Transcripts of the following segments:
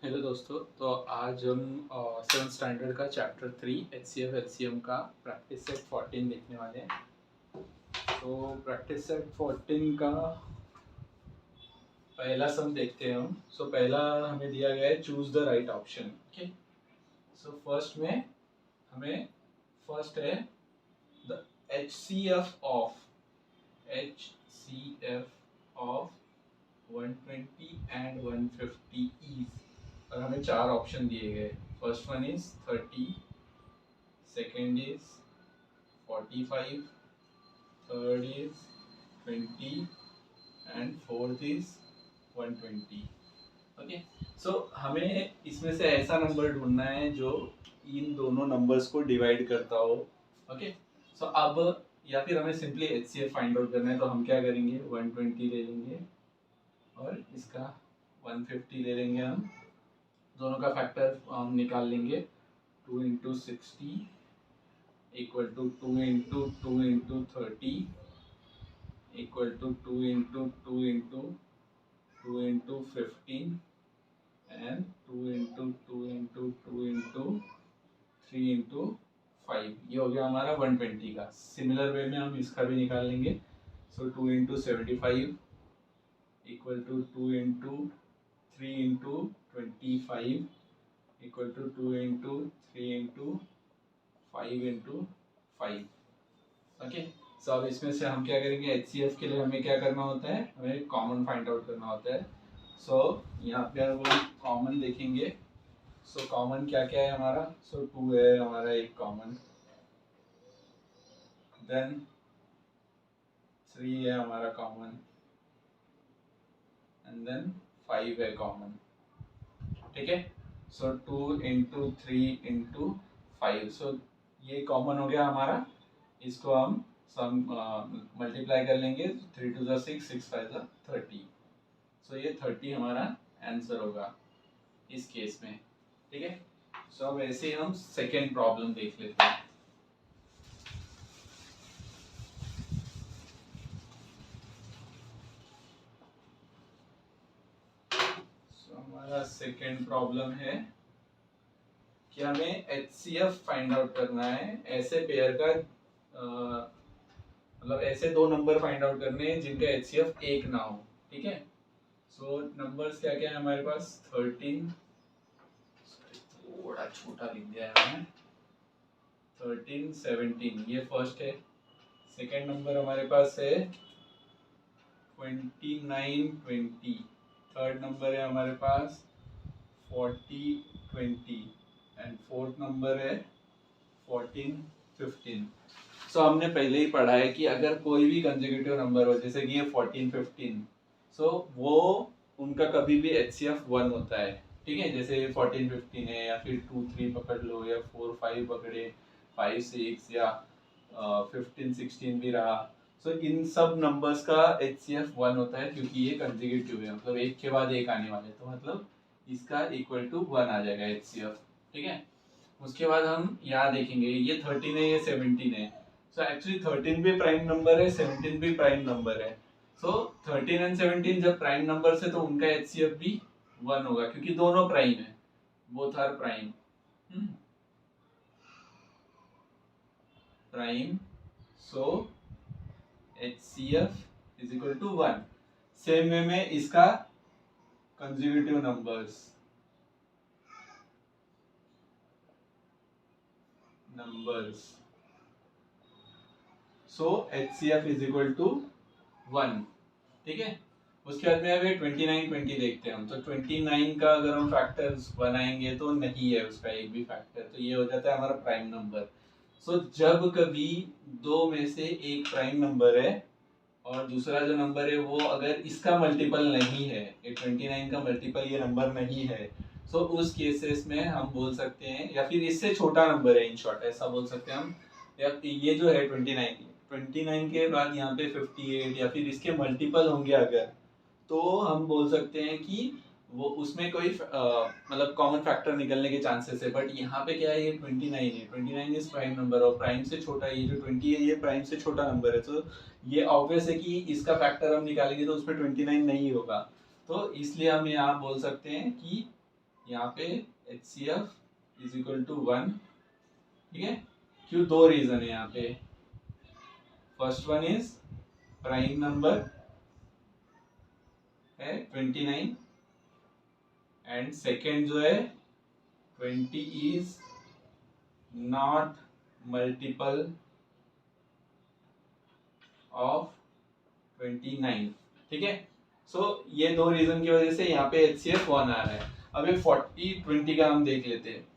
Hello दोस्तों। तो आज हम 7th स्टैंडर्ड का चैप्टर 3 HCF LCM का प्रैक्टिस सेट 14 देखने वाले हैं। तो प्रैक्टिस सेट 14 का पहला सम देखते हैं हम। पहला हमें दिया गया है choose the right option. Okay, first में हमें फर्स्ट है the HCF of 120 and 150 is, और हमें चार ऑप्शन दिए गए। First one is 30, second is 45, third is 20 and fourth is 120। Okay, हमें इसमें से ऐसा नंबर ढूंढना है जो इन दोनों नंबर्स को डिवाइड करता हो। ओके, अब या फिर हमें सिंपली HCF फाइंड आउट करना है, तो हम क्या करेंगे, 120 ले लेंगे और इसका 150 ले लेंगे। हम दोनों का फैक्टर हम निकाल लेंगे। 2 into 60 equal to 2 into 2 into 30 equal to 2 into 2 into 2 into 15 and 2 into 2 into 2 into 3 into 5। ये हो गया हमारा 120 का। सिमिलर वे में हम इसका भी निकाल लेंगे। 2 into 75 equal to 2 into 3 into 25 equal to 2 into 3 into 5 into 5। Okay, अब इसमें से हम क्या करेंगे, HCF के लिए हमें क्या करना होता है, हमें कॉमन फाइंड आउट करना होता है। यहाँ पे हम कॉमन देखेंगे। कॉमन क्या क्या है हमारा, 2 है हमारा एक कॉमन, देन 3 है हमारा कॉमन, एंड देन 5 है कॉमन। ठीक है, 2 इंटू 3 इंटू 5। ये कॉमन हो गया हमारा। इसको हम सम मल्टीप्लाई कर लेंगे। 3 2 ज़ा 6, 6 5 ज़ा 30। ये 30 हमारा आंसर होगा इस केस में। ठीक है, अब ऐसे हम सेकेंड प्रॉब्लम देख लेते हैं। हमारा सेकेंड प्रॉब्लम है कि हमें HCF फाइंड आउट करना है। ऐसे पेयर का मतलब ऐसे दो नंबर फाइंड आउट करने हैं जिनका HCF एक ना हो। ठीक है, नंबर्स क्या क्या है हमारे पास, 13, थोड़ा छोटा लिख दिया है मैंने, 13 17, ये फर्स्ट है। सेकेंड नंबर हमारे पास है 29 20। थर्ड नंबर है हमारे पास 40 20 एंड फोर्थ नंबर है 14 15। हमने पहले ही पढ़ा है कि अगर कोई भी कंसेक्यूटिव नंबर हो, जैसे कि ये 14 15, वो उनका कभी भी HCF 1 होता है। ठीक है, जैसे 14 15 है, या फिर 2 3 पकड़ लो, या 4 5 पकड़े, 5 6, या 15 16 भी रहा। इन सब नंबर्स का HCF 1 होता है, क्योंकि ये कंसेक्यूटिव है, मतलब एक के बाद एक आने वाले, तो मतलब इसका इक्वल टू 1 आ जाएगा HCF। ठीक है, उसके बाद हम यहाँ देखेंगे, ये 13 है, ये 17 है। एक्चुअली 13 भी प्राइम नंबर है, 17 भी प्राइम नंबर है। 13 एंड 17 जब प्राइम नंबर से, तो उनका HCF भी 1 होगा, क्योंकि दोनों प्राइम है, both are prime. Prime, HCF is equal to 1। Same way में इसका consecutive numbers HCF is equal to 1। ठीक है, उसके बाद में अभी 29 20 देखते हैं हम। 29 का अगर हम फैक्टर्स बनाएंगे तो नहीं है उसका एक भी फैक्टर, तो ये हो जाता है हमारा प्राइम नंबर। जब कभी दो में से एक प्राइम नंबर है और दूसरा जो नंबर है वो अगर इसका मल्टीपल नहीं है, ये 29 का मल्टीपल ये नंबर नहीं है, उस केसेस में हम बोल सकते हैं, या फिर इससे छोटा नंबर है, इन शॉर्ट ऐसा बोल सकते हैं हम, या ये जो है 29 के बाद यहाँ पे 58 या फिर इसके मल्टीपल होंगे अगर, तो हम बोल सकते हैं कि वो उसमें कोई मतलब कॉमन फैक्टर निकलने के चांसेस है। बट यहाँ पे क्या है, ये 29 है, 29 इज प्राइम नंबर, और प्राइम से छोटा, ये जो 20 है ये प्राइम से छोटा नंबर है, तो ये ऑब्वियस है कि इसका फैक्टर हम निकालेंगे तो उसमें 29 नहीं होगा। तो इसलिए हम यहाँ बोल सकते हैं कि यहाँ पे HCF इज इक्वल टू 1, ठीक है। क्यों? दो रीजन है यहाँ पे। First one is prime number है 29 एंड सेकेंड जो है 20 इज नॉट मल्टीपल ऑफ 29, ठीक है। सो ये दो रीजन की वजह से यहाँ पे HCF 1 आ रहा है। अब ये 40 20 का हम देख लेते हैं।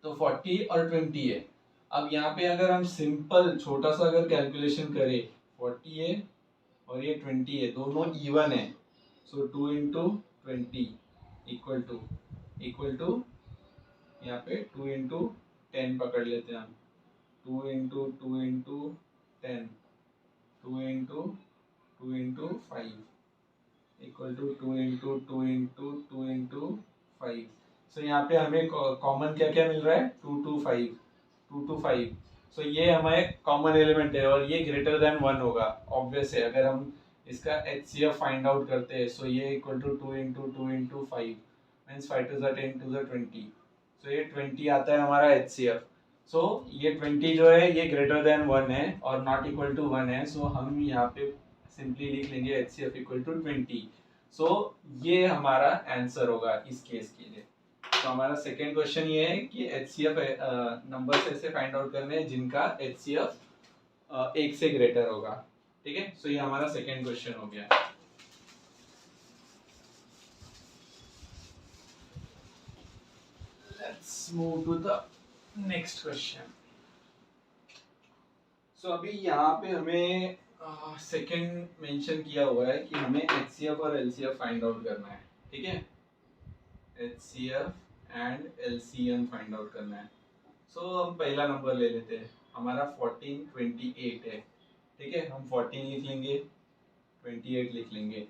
तो 40 और 20 है। अब यहाँ पे अगर हम सिंपल छोटा सा अगर कैलकुलेशन करें, 40 है और ये 20 है, दोनों इवन है। सो 2 इंटू 20 इक्वल टू यहाँ पे 2 इंटू 10 पकड़ लेते हैं हम। 2 into 2 into 10, 2 into 2 into 5 equal to 2 into 2 into 2 into 5। So यहाँ पे हमें कॉमन क्या क्या मिल रहा है? 2 2 5, 2 2 5। सो ये हमारे कॉमन एलिमेंट है और ये ग्रेटर देन 1 होगा। ऑब्वियस है, अगर हम इसका HCF फाइंड आउट करते हैं, सो ये equal to 2 into 2 into 5 means 5 to the 10 to the 20। So ये 20 आता है हमारा HCF। सो ये 20 जो है ये ग्रेटर देन 1 है और नॉट इक्वल टू 1 है। सो हम यहाँ पे सिंपली लिख लेंगे HCF इक्वल टू 20। सो ये हमारा आंसर होगा इस केस के लिए। तो हमारा सेकेंड क्वेश्चन ये है कि HCF नंबर्स ऐसे फाइंड आउट करने हैं जिनका HCF 1 से ग्रेटर होगा, ठीक है। सो ये हमारा सेकेंड क्वेश्चन हो गया। Let's move to the next question. So अभी यहाँ पे हमें सेकेंड मेंशन किया हुआ है कि हमें HCF और LCF फाइंड आउट करना है, ठीक है। HCF and LCM find out करना है। सो हम पहला नंबर ले लेते हैं, हमारा 1428 है, ठीक है। हम 14 लिख लेंगे, 28 लिख लेंगे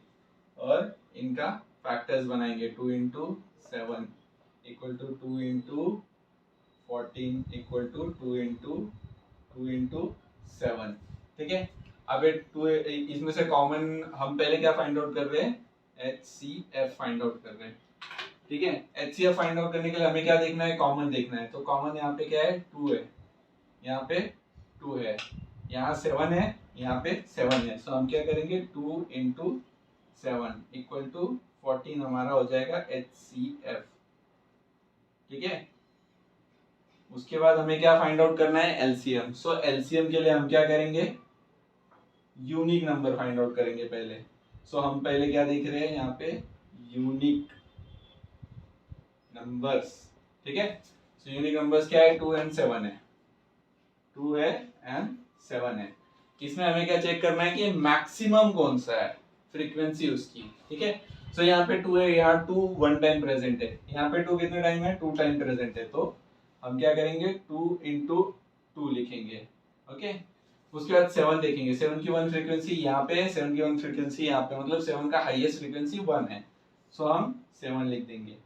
और इनका फैक्टर्स बनाएंगे। 2 into 7 equal to 2 into 14 equal to 2 into 7, ठीक है। अब ये 2 इसमें से कॉमन हम पहले क्या फाइंड आउट कर रहे हैं? HCF फाइंड आउट कर रहे हैं, ठीक है। HCF फाइंड आउट करने के लिए हमें क्या देखना है? कॉमन देखना है। तो कॉमन यहाँ पे क्या है? 2 है, यहाँ पे 2 है, यहाँ 7 है, यहाँ पे 7 है। सो हम क्या करेंगे? 2 इंटू 7 इक्वल टू 14 हमारा हो जाएगा HCF, ठीक है। उसके बाद हमें क्या फाइंड आउट करना है? LCM। सो LCM के लिए हम क्या करेंगे? यूनिक नंबर फाइंड आउट करेंगे पहले। सो हम पहले क्या देख रहे हैं यहाँ पे? यूनिक नंबर्स, ठीक है। सो यूनिक नंबर्स क्या है? 2 एंड 7 है, 2 है एंड 7 है। इसमें हमें क्या चेक करना है कि मैक्सिमम कौन सा है, फ्रीक्वेंसी उसकी, ठीक है। सो यहाँ पे 2 है, यहाँ 2 1 टाइम प्रेजेंट है, यहाँ पे 2 कितने टाइम है? 2 टाइम प्रेजेंट है। तो हम क्या करेंगे? 2 इंटू 2 लिखेंगे, ओके। उसके बाद 7 देखेंगे, 7 की 1 फ्रीक्वेंसी यहाँ पे है, 7 की 1 फ्रीक्वेंसी यहाँ पे, मतलब 7 का हाईएस्ट फ्रीक्वेंसी 1 है। सो हम 7 लिख देंगे।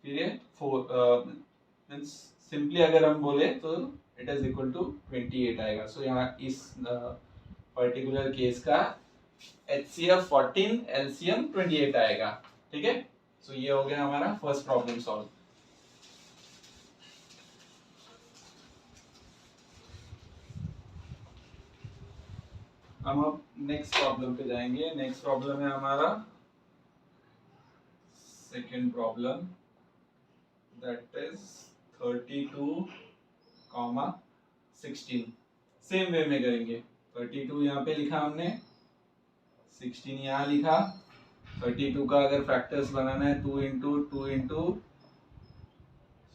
फिर ये 4 मींस सिंपली अगर हम बोले तो इट इज इक्वल टू 28 आएगा। सो यहाँ इस पर्टिकुलर केस का HCF 14, LCM 28 आएगा, ठीक है। सो ये हो गया हमारा फर्स्ट प्रॉब्लम सॉल्व। हम अब नेक्स्ट प्रॉब्लम पे जाएंगे। नेक्स्ट प्रॉब्लम है हमारा second problem, that is 32,16। Same way में करेंगे। 32 यहाँ पे लिखा हमने, 16 यहाँ लिखा। 32 का अगर फैक्टर्स बनाना है 2 इंटू 2 इंटू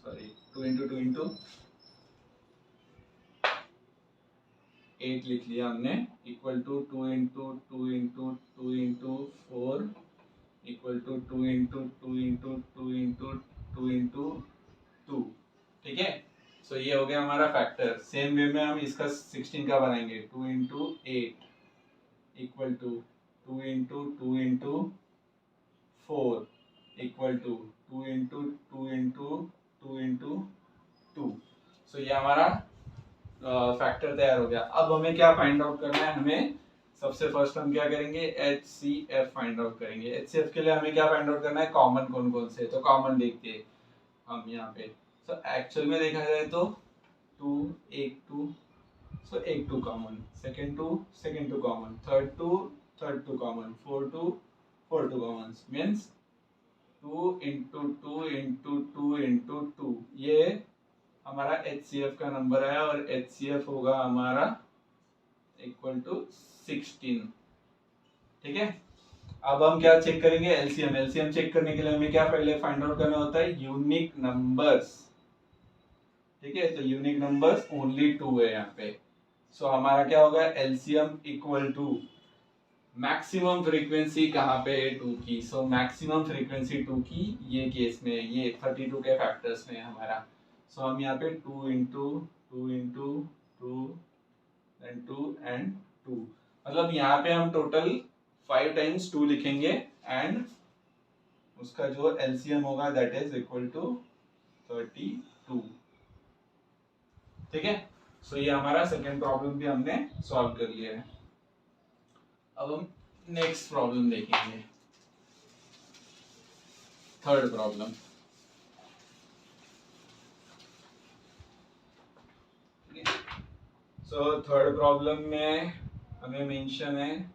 2 इंटू 8 लिख लिया हमने, equal to 2 into 2 into 2 into 4 equal to 2 into 2 into 2 into 2 into 2, ठीक है। सो ये हो गया हमारा फैक्टर। सेम वे में हम इसका 16 का बनाएंगे। 2 into 8 equal to 2 into 2 into 4 equal to 2 into 2 into 2 into 2। So ये हमारा फैक्टर तैयार हो गया। अब हमें क्या फाइंड आउट करना है? हमें सबसे फर्स्ट हम क्या करेंगे? HCF फाइंड आउट करेंगे। HCF के लिए हमें क्या फाइंड आउट करना है? कॉमन कौन कौन से, तो कॉमन देखते हैं। हम यहाँ पे। सो एक्चुअल में देखा जाए तो 2 एक 2, सो एक 2 common, second 2 common, third 2 common, four 2 common, means 2 into 2 into 2 into 2, ये हमारा HCF का नंबर है और HCF होगा हमारा इक्वल टू 16। ठीक है, अब हम क्या चेक करेंगे, एलसीएम। एलसीएम चेक करने के लिए हमें क्या पहले फाइंड आउट करना होता है, यूनिक नंबर्स। ठीक है, तो यूनिक नंबर्स ओनली 2 है यहाँ पे। सो हमारा क्या होगा, LCM equal to maximum frequency कहाँ पे है 2 की। सो मैक्सिमम फ्रीक्वेंसी 2 की ये केस में, ये 32 के फैक्टर्स में हमारा। सो हम यहाँ पे 2 इंटू 2 इंटू 2 एंड 2 एंड 2, मतलब यहाँ पे हम टोटल 5 टाइम्स 2 लिखेंगे एंड उसका जो एलसीएम होगा दैट इज इक्वल टू 32। ठीक है, सो ये हमारा सेकेंड प्रॉब्लम भी हमने सॉल्व कर लिया है। अब हम नेक्स्ट प्रॉब्लम देखेंगे, third problem. So third problem में हमें मेंशन है,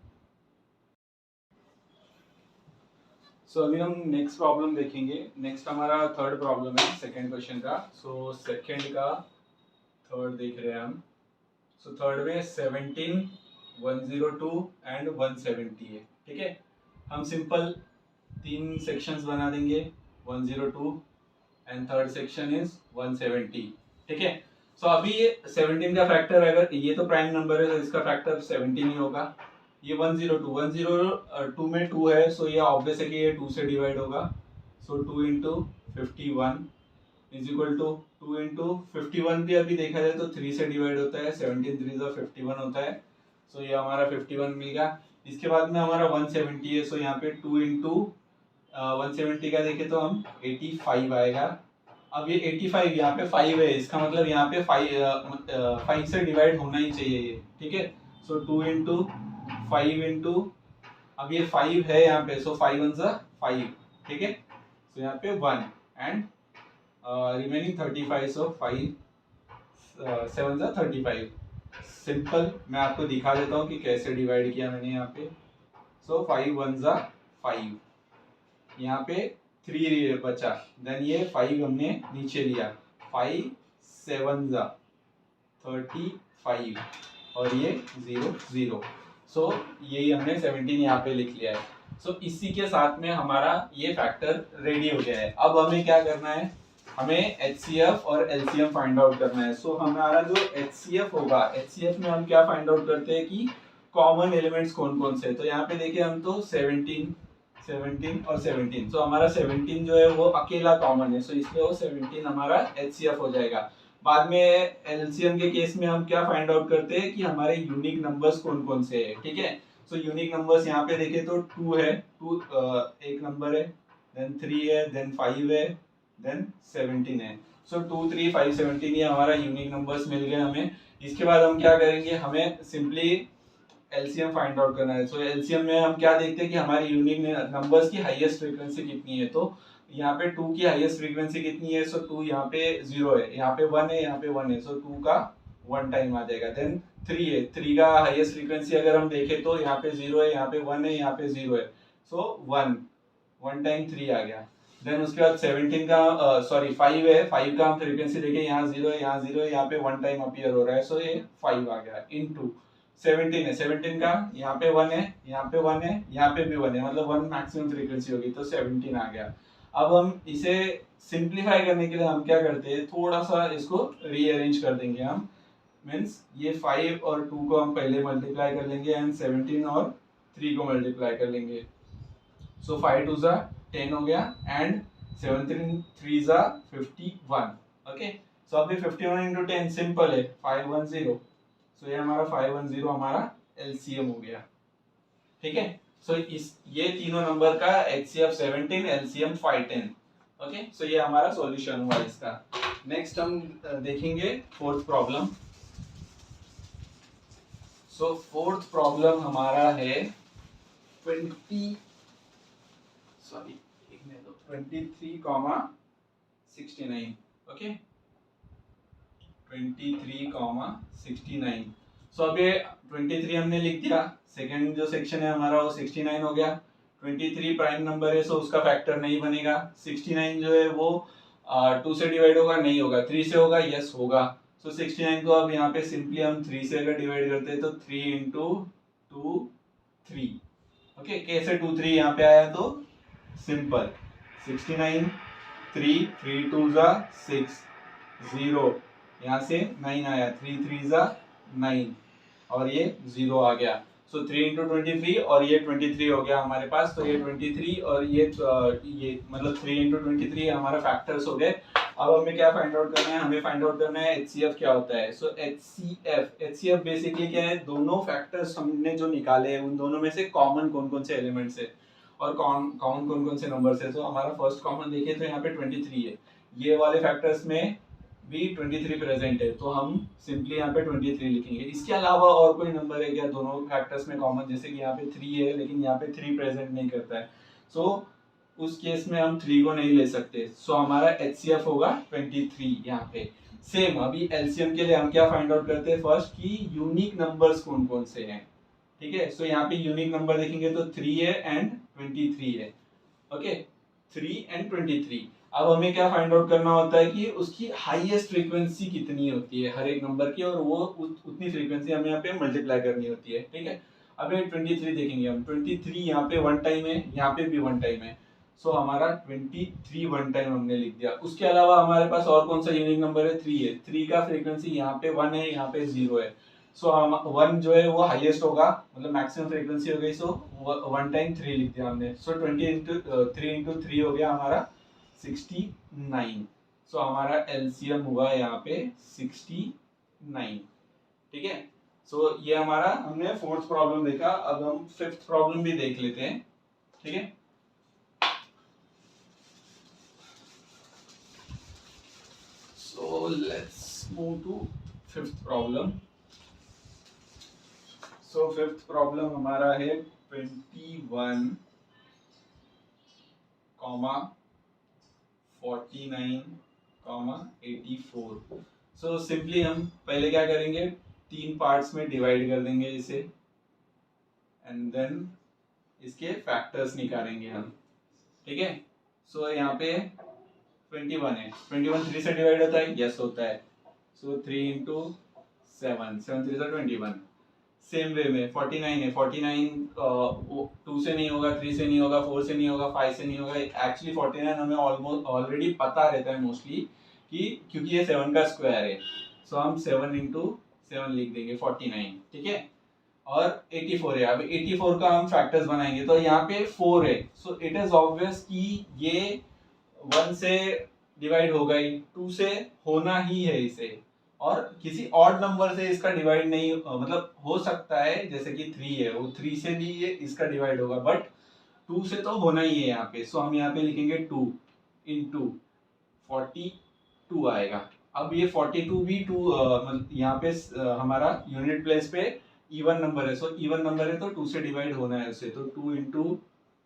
सो अभी हम नेक्स्ट प्रॉब्लम देखेंगे। नेक्स्ट हमारा थर्ड प्रॉब्लम है सेकेंड क्वेश्चन का। सो सेकेंड का थर्ड देख रहे हैं हम। सो थर्ड में 17, 102 एंड 170 है। ठीक है, हम सिंपल 3 सेक्शंस बना देंगे, 102 एंड थर्ड सेक्शन इज 170। ठीक है, सो अभी ये 17 का फैक्टर, अगर ये तो प्राइम नंबर है तो इसका फैक्टर 17 ही होगा। ये 102 में 2 है, सो ये ऑब्वियस है कि ये 2 से डिवाइड होगा। So 2 into 51 is equal to 2 into 51 भी अभी देखा जाए तो 3 से डिवाइड होता है, 17 3 जो 51 होता है। सो ये हमारा 51 मिल गया। इसके बाद में हमारा 170 है, सो यहाँ पे 2 इंटू 170 का देखे तो हम 85 आएगा। अब ये 85 यहाँ पे 5 है, इसका मतलब यहाँ पे 5 से डिवाइड होना ही चाहिए ये। ठीक है, सो 2 इंटू 5 इंटू, अब ये 5 है यहाँ पे, सो 5 1 5। ठीक है, सो यहाँ पे 1 एंड रिमेनिंग 35, सो 5 7 35। सिंपल, मैं आपको दिखा देता हूँ कि कैसे डिवाइड किया मैंने यहाँ पे। सो 5 1 5, यहाँ पे 3 बचा, देन ये 5 हमने नीचे लिया, 5 7 35 और ये 0 0। सो यही हमने 17 यहाँ पे लिख लिया है। सो इसी के साथ में हमारा ये फैक्टर रेडी हो गया है। अब हमें क्या करना है, हमें HCF और LCM फाइंड आउट करना है। सो हमारा जो HCF होगा, HCF में हम क्या फाइंड आउट करते हैं कि कॉमन एलिमेंट्स कौन कौन से। तो यहाँ पे देखिए हम तो 17 और 17, सो हमारा 17 जो है वो अकेला कॉमन है, सो इसलिए वो 17 हमारा HCF हो जाएगा। बाद में एलसीएम के केस में हम क्या फाइंड आउट करते हैं कि हमारे यूनिक नंबर्स कौन कौन से है। ठीक है, सो यूनिक नंबर्स यहाँ पे देखें तो 2 है, 2 एक नंबर है, देन 3 है, देन 5 है, देन 17 है। सो 2 3 5 17 ये हमारा यूनिक नंबर्स मिल गए हमें। इसके बाद हम क्या करेंगे, हमें सिंपली एलसीएम फाइंड आउट करना है। सो एलसीएम में हम क्या देखते हैं कि हमारे यूनिक नंबर्स की हाईएस्ट फ्रीक्वेंसी कितनी है। तो यहाँ पे 2 की हाईएस्ट फ्रीक्वेंसी कितनी है, सो 2 यहाँ पे 0 है, यहाँ पे 1 है, यहाँ पे 1 है, सो 2 का 1 टाइम आ जाएगा। देन 3 है, 3 का हाईएस्ट फ्रीक्वेंसी अगर हम देखें तो यहाँ पे 0 है, यहाँ पे 1 है, यहाँ पे 0 है, सो 1 टाइम 3 आ गया। देन उसके बाद 17 का सॉरी 5 है, 5 का हम फ्रीक्वेंसी देखें, यहाँ 0 है, यहाँ 0 है, यहाँ पे 1 टाइम अपीयर हो रहा है, सो ये 5 आ गया इनटू 17 है, 17 का यहाँ पे 1 है, यहाँ पे 1 है, यहाँ पे भी 1 है, मतलब 1 मैक्सिमम फ्रीक्वेंसी होगी, तो 17 आ गया। अब हम इसे सिंप्लीफाई करने के लिए हम क्या करते हैं, थोड़ा सा इसको रीअरेंज कर देंगे हम। मीन्स ये 5 और 2 को हम पहले मल्टीप्लाई कर लेंगे एंड 17 और 3 को मल्टीप्लाई कर लेंगे। सो 5 2 10 हो गया एंड 17 3 51। ओके, सो अभी 51 इंटू 10 सिंपल है, 510। सो ये हमारा 510 हमारा एलसीएम हो गया। ठीक है, सो इस ये तीनों नंबर का HCF 17, LCM 510। ओके, सो ये हमारा सॉल्यूशन हुआ इसका। नेक्स्ट हम देखेंगे फोर्थ प्रॉब्लम। सो फोर्थ प्रॉब्लम हमारा है 23, 23, 69, ओके 23, 69। सो अब ये 23 हमने लिख दिया, सेकंड जो सेक्शन है हमारा वो 69 हो गया। 23 प्राइम नंबर है सो उसका फैक्टर नहीं बनेगा। 69 जो है वो 2 से डिवाइड होगा, नहीं होगा। 3 से होगा, यस होगा। सो 69 को अब यहाँ पे सिंपली हम 3 से अगर डिवाइड करते हैं तो 3 इंटू 2 3, ओके। कैसे 2 3 यहाँ पे आया तो सिंपल 69 3 3 2 जा 6 0, यहाँ से 9 आया, 3 3 जा 9 और ये 0 आ गया। सो 3 इंटू 23 और ये 23 हो गया हमारे पास। तो ये 23 और ये मतलब 3 इंटू 23 हमारा फैक्टर्स हो गए। अब हमें क्या फाइंड आउट करना है, हमें फाइंड आउट करना है HCF क्या होता है। सो HCF बेसिकली क्या है, दोनों फैक्टर्स हमने जो निकाले हैं उन दोनों में से कॉमन कौन कौन से एलिमेंट्स है और कौन कौन से नंबर्स है। तो हमारा फर्स्ट कॉमन देखिए तो यहाँ पे 23 है, ये वाले फैक्टर्स में भी 23 प्रेजेंट है, तो हम सिंपली यहाँ पे 23 लिखेंगे। इसके अलावा और कोई नंबर है क्या दोनों फैक्टर्स में कॉमन, जैसे कि यहाँ पे 3 है लेकिन यहाँ पे 3 प्रेजेंट नहीं करता है, सो उस केस में हम 3 को नहीं ले सकते। सो हमारा HCF होगा 23 यहाँ पे। सेम अभी LCM के लिए हम क्या फाइंड आउट करते हैं फर्स्ट, की यूनिक नंबर्स कौन कौन से हैं, ठीक है। सो यहाँ पे यूनिक नंबर देखेंगे तो 3 है एंड 23 है, ओके 3 एंड 23। अब हमें क्या फाइंड आउट करना होता है कि उसकी हाईएस्ट फ्रीक्वेंसी कितनी होती है हर एक नंबर की, और वो उतनी फ्रीक्वेंसी हमें यहाँ पे मल्टीप्लाई करनी होती है, ठीक है। अब ये 23 देखेंगे हम, 23 यहाँ पे वन टाइम है, यहाँ पे भी वन टाइम है। सो हमारा 23 वन टाइम हमने लिख दिया। उसके अलावा हमारे पास और कौन सा यूनिक नंबर है, 3 है। 3 का फ्रीक्वेंसी यहाँ पे 1 है, यहाँ पे 0 है। सो हम 1 जो है वो हाईएस्ट होगा, मतलब मैक्सिमम फ्रीक्वेंसी हो गई। सो वन टाइम 3 लिख दिया हमने। सो 20 इंटू 3 इंटू 3 हो गया हमारा 69। सो हमारा एलसीएम हुआ यहाँ पे 69, ठीक है। सो ये हमारा हमने फोर्थ प्रॉब्लम देखा। अब हम फिफ्थ प्रॉब्लम भी देख लेते हैं, ठीक है। So let's move to fifth problem. So fifth problem हमारा है 21, 49, 84। सो सिंपली हम पहले क्या करेंगे, 3 पार्ट्स में डिवाइड कर देंगे इसे एंड देन इसके फैक्टर्स निकालेंगे हम, ठीक है। सो यहाँ पे 21 है, 21 3 से डिवाइड होता है, यस होता है। सो 3 इंटू 7, 7 3 21। सेम वे में 49 है, 49 2 से नहीं होगा, 3 से नहीं होगा, 4 से नहीं होगा, 5 से नहीं होगा। एक्चुअली 49 हमें ऑलमोस्ट ऑलरेडी पता रहता है मोस्टली, कि क्योंकि ये 7 का स्क्वायर है। सो हम 7 इंटू 7 लिख देंगे 49, ठीक है। और 84 है, अब 84 का हम फैक्टर्स बनाएंगे तो यहाँ पे 4 है। सो इट इज ऑब्वियस कि ये 1 से डिवाइड होगा ही, 2 से होना ही है इसे, और किसी ऑड नंबर से इसका डिवाइड नहीं मतलब हो सकता है, जैसे कि 3 है, वो 3 से भी ये इसका डिवाइड होगा, बट 2 से तो होना ही है यहाँ पे। सो हम यहाँ पे लिखेंगे 2 इंटू 42 आएगा। अब ये 42 भी 2 यहाँ पे हमारा यूनिट प्लेस पे इवन नंबर है। सो इवन नंबर है तो 2 से डिवाइड होना है उसे, तो 2 इंटू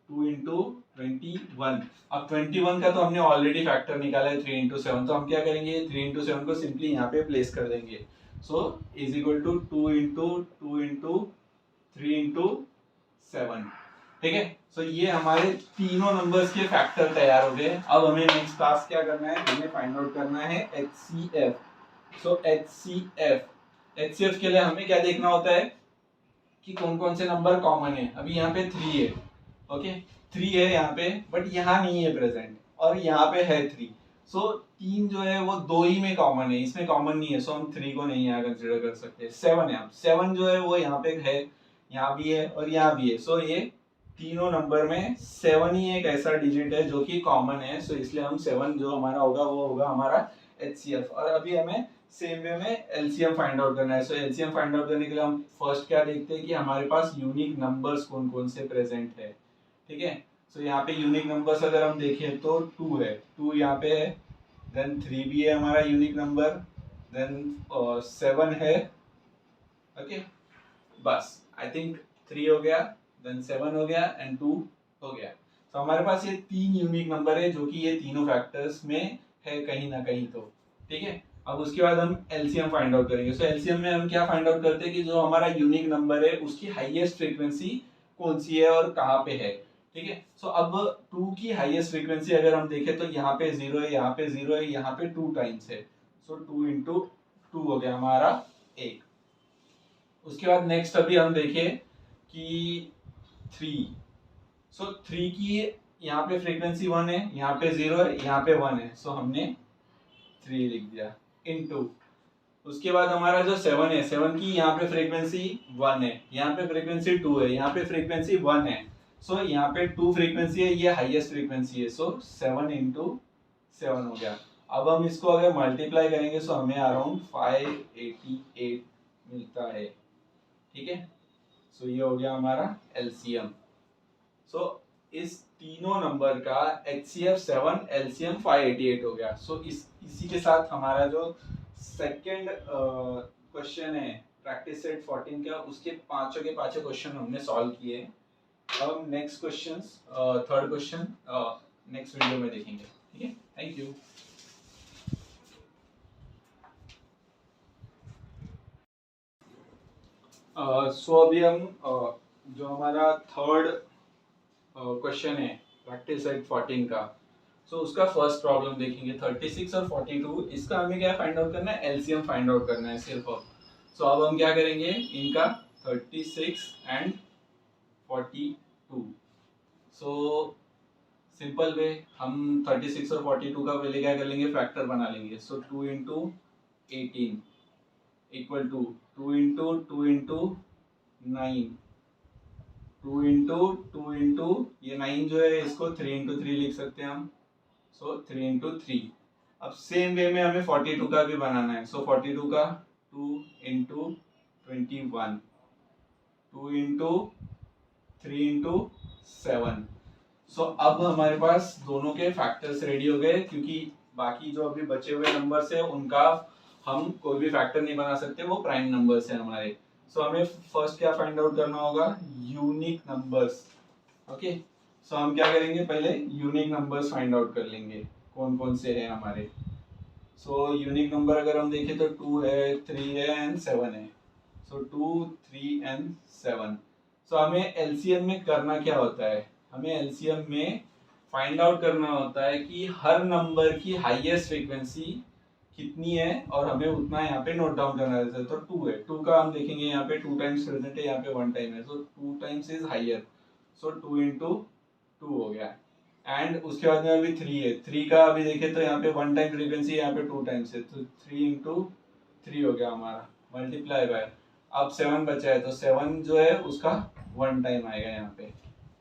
21। अब 21 का तो हमने ऑलरेडी फैक्टर निकाला है 3 इंटू 7, तो हम क्या करेंगे 3 इंटू 7 को सिंपली यहाँ पे प्लेस कर देंगे। So is equal to 2 into 3 into 7, ठीक है। सो ये हमारे तीनों नंबर्स के फैक्टर तैयार हो गए। अब हमें नेक्स्ट टास्क क्या करना है, हमें फाइंड आउट करना है HCF। सो HCF के लिए हमें क्या देखना होता है कि कौन कौन से नंबर कॉमन है। अभी यहाँ पे 3 है, ओके 3 है यहाँ पे, बट यहाँ नहीं है प्रेजेंट, और यहाँ पे है 3। सो 3 जो है वो 2 ही में कॉमन है, इसमें कॉमन नहीं है, सो हम 3 को नहीं यहाँ कंसिडर कर सकते। 7 है, अब 7 जो है वो यहाँ पे है, यहाँ भी है और यहाँ भी है। सो ये तीनों नंबर में 7 ही एक ऐसा डिजिट है जो कि कॉमन है। सो इसलिए हम 7 जो हमारा होगा वो होगा हमारा HCF। और अभी हमें सेम वे में एलसीएम फाइंड आउट करना है। सो एलसीएम फाइंड आउट करने के लिए हम फर्स्ट क्या देखते हैं कि हमारे पास यूनिक नंबर्स कौन कौन से प्रेजेंट है, ठीक है। सो यहाँ पे यूनिक नंबर्स अगर हम देखें तो 2 है, 2 यहाँ पे है, देन 3 भी है हमारा यूनिक नंबर, देन 7 है, ओके बस आई थिंक 3 हो गया, देन 7 हो गया एंड 2 हो गया। तो हमारे पास ये 3 यूनिक नंबर है जो कि ये तीनों फैक्टर्स में है कहीं ना कहीं तो, ठीक है। अब उसके बाद हम एलसीएम फाइंड आउट करेंगे। सो एलसीएम में हम क्या फाइंड आउट करते हैं कि जो हमारा यूनिक नंबर है उसकी हाईएस्ट फ्रीक्वेंसी कौन सी है और कहाँ पे है, ठीक है। सो अब 2 की हाईएस्ट फ्रीक्वेंसी अगर हम देखें तो यहाँ पे 0 है, यहाँ पे 0 है, यहाँ पे 2 टाइम्स है। सो 2 इंटू 2 हो गया हमारा 1। उसके बाद नेक्स्ट अभी हम देखें कि 3। सो 3 की यहाँ पे फ्रीक्वेंसी 1 है, यहाँ पे 0 है, यहाँ पे 1 है। सो हमने 3 लिख दिया इनटू। उसके बाद हमारा जो 7 है, 7 की यहाँ पे फ्रीक्वेंसी 1 है, यहाँ पे फ्रीक्वेंसी 2 है, यहाँ पे फ्रीक्वेंसी 1 है। सो यहाँ पे 2 फ्रीक्वेंसी है, ये हाईएस्ट फ्रीक्वेंसी है। सो 7 इंटू 7 हो गया। अब हम इसको अगर मल्टीप्लाई करेंगे सो हमें अराउंड 588 मिलता है, ठीक है। सो ये हो गया हमारा एलसीएम। सो इस तीनों नंबर का HCF 7, एलसीएम 588 हो गया। सो इसी के साथ हमारा जो सेकंड क्वेश्चन है प्रैक्टिस सेट 14 का, उसके पांचों के पांचों क्वेश्चन हमने सॉल्व किए। अब हम next question, third question next video में देखेंगे, ठीक है। Thank you. सो अभी हम जो हमारा थर्ड क्वेश्चन है प्रैक्टिस सेट 14 का, सो उसका फर्स्ट प्रॉब्लम देखेंगे। 36 और 42, इसका हमें क्या फाइंड आउट करना है, एलसीएम फाइंड आउट करना है सिर्फ। सो अब हम क्या करेंगे, इनका 36 एंड 42। सो सिंपल वे, हम 36 और 42 का पहले क्या कर लेंगे, फैक्टर बना लेंगे। So 2 into 18 equal to 2 into 2 into 9, 2 into 2 into ये 9 जो है इसको 3 इंटू 3 लिख सकते हैं हम। सो 3 इंटू 3। अब सेम वे में हमें 42 का भी बनाना है। सो 42 का 2 इंटू 21, 2 इंटू 3 इंटू 7। सो अब हमारे पास दोनों के फैक्टर्स रेडी हो गए, क्योंकि बाकी जो अभी बचे हुए नंबर्स है उनका हम कोई भी फैक्टर नहीं बना सकते, वो प्राइम नंबर्स है हमारे। सो हमें फर्स्ट क्या फाइंड आउट करना होगा, यूनिक नंबर्स। ओके, सो हम क्या करेंगे, पहले यूनिक नंबर्स फाइंड आउट कर लेंगे कौन कौन से हैं हमारे। सो यूनिक नंबर अगर हम देखें तो 2 है, 3 है एंड 7 है। सो 2, 3 एंड 7। सो हमें एलसीएम में करना क्या होता है, हमें एलसीएम में फाइंड आउट करना होता है कि हर नंबर की हाईएस्ट फ्रीक्वेंसी कितनी है और हमें उतना यहाँ पे नोट डाउन करना रहता है। तो 2 है, 2 का हम देखेंगे यहाँ पे 2 टाइम्स प्रेजेंट है, यहाँ पे 1 टाइम है। सो 2 times is higher. So 2 into 2 हो गया। एंड उसके बाद में अभी 3 है, 3 का अभी देखें तो यहाँ पे 1 टाइम फ्रीक्वेंसी, यहाँ पे 2 टाइम्स है। तो 3 इंटू 3 हो गया हमारा, मल्टीप्लाई बाय। अब 7 बचा है तो 7 जो है उसका 1 टाइम आएगा यहाँ पे,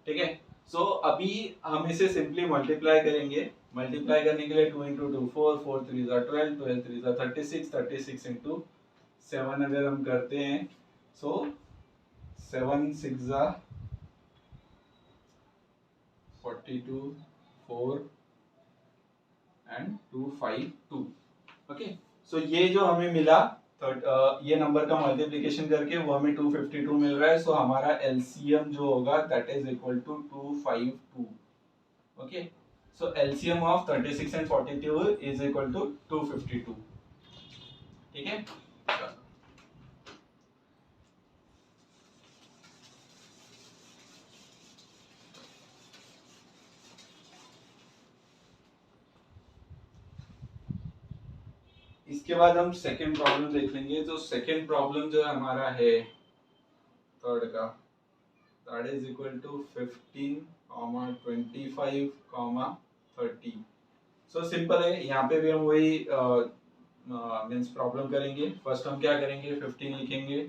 ठीक है। सो अभी हम इसे सिंपली मल्टीप्लाई करेंगे। मल्टीप्लाई करने के लिए 2 इंटू 2 4, 4 3 12, 12 3 36, 36 इंटू 7 अगर हम करते हैं, सो 7 6 42, 4 एंड 2 5 2। ओके, सो ये जो हमें मिला ये नंबर का मल्टीप्लिकेशन करके वो हमें 252 मिल रहा है। सो हमारा एलसीएम जो होगा that is equal to 252। Okay, so LCM of 36 and 42 is equal to 252, ठीक है। इसके बाद हम सेकेंड प्रॉब्लम देख लेंगे। तो सेकेंड प्रॉब्लम जो हमारा है थर्ड का, that is equal to 15, 25, 30। So simple है, यहाँ पे भी हम वही मीन्स प्रॉब्लम करेंगे। फर्स्ट हम क्या करेंगे, 15 लिखेंगे,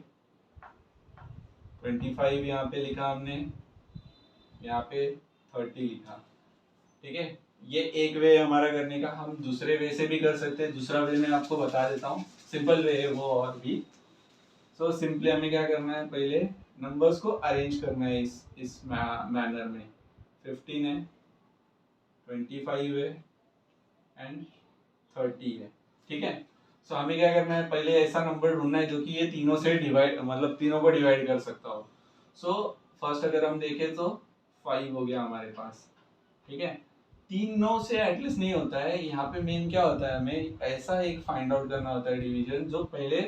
25 यहाँ पे लिखा हमने, यहाँ पे 30 लिखा, ठीक है। ये एक वे है हमारा करने का। हम दूसरे वे से भी कर सकते हैं, दूसरा वे मैं आपको बता देता हूँ, सिंपल वे है वो और भी। सो सिंपली हमें क्या करना है, पहले नंबर्स को अरेंज करना है इस मैनर में। 15 है, 25 है एंड 30 है, ठीक है। सो हमें क्या करना है, पहले ऐसा नंबर ढूंढना है जो कि ये तीनों से डिवाइड, मतलब तीनों को डिवाइड कर सकता हो। सो फर्स्ट अगर हम देखें तो 5 हो गया हमारे पास, ठीक है। तीनों से एटलीस्ट नहीं होता है। यहाँ पे मेन क्या होता है, हमें ऐसा एक फाइंड आउट करना होता है डिवीजन जो पहले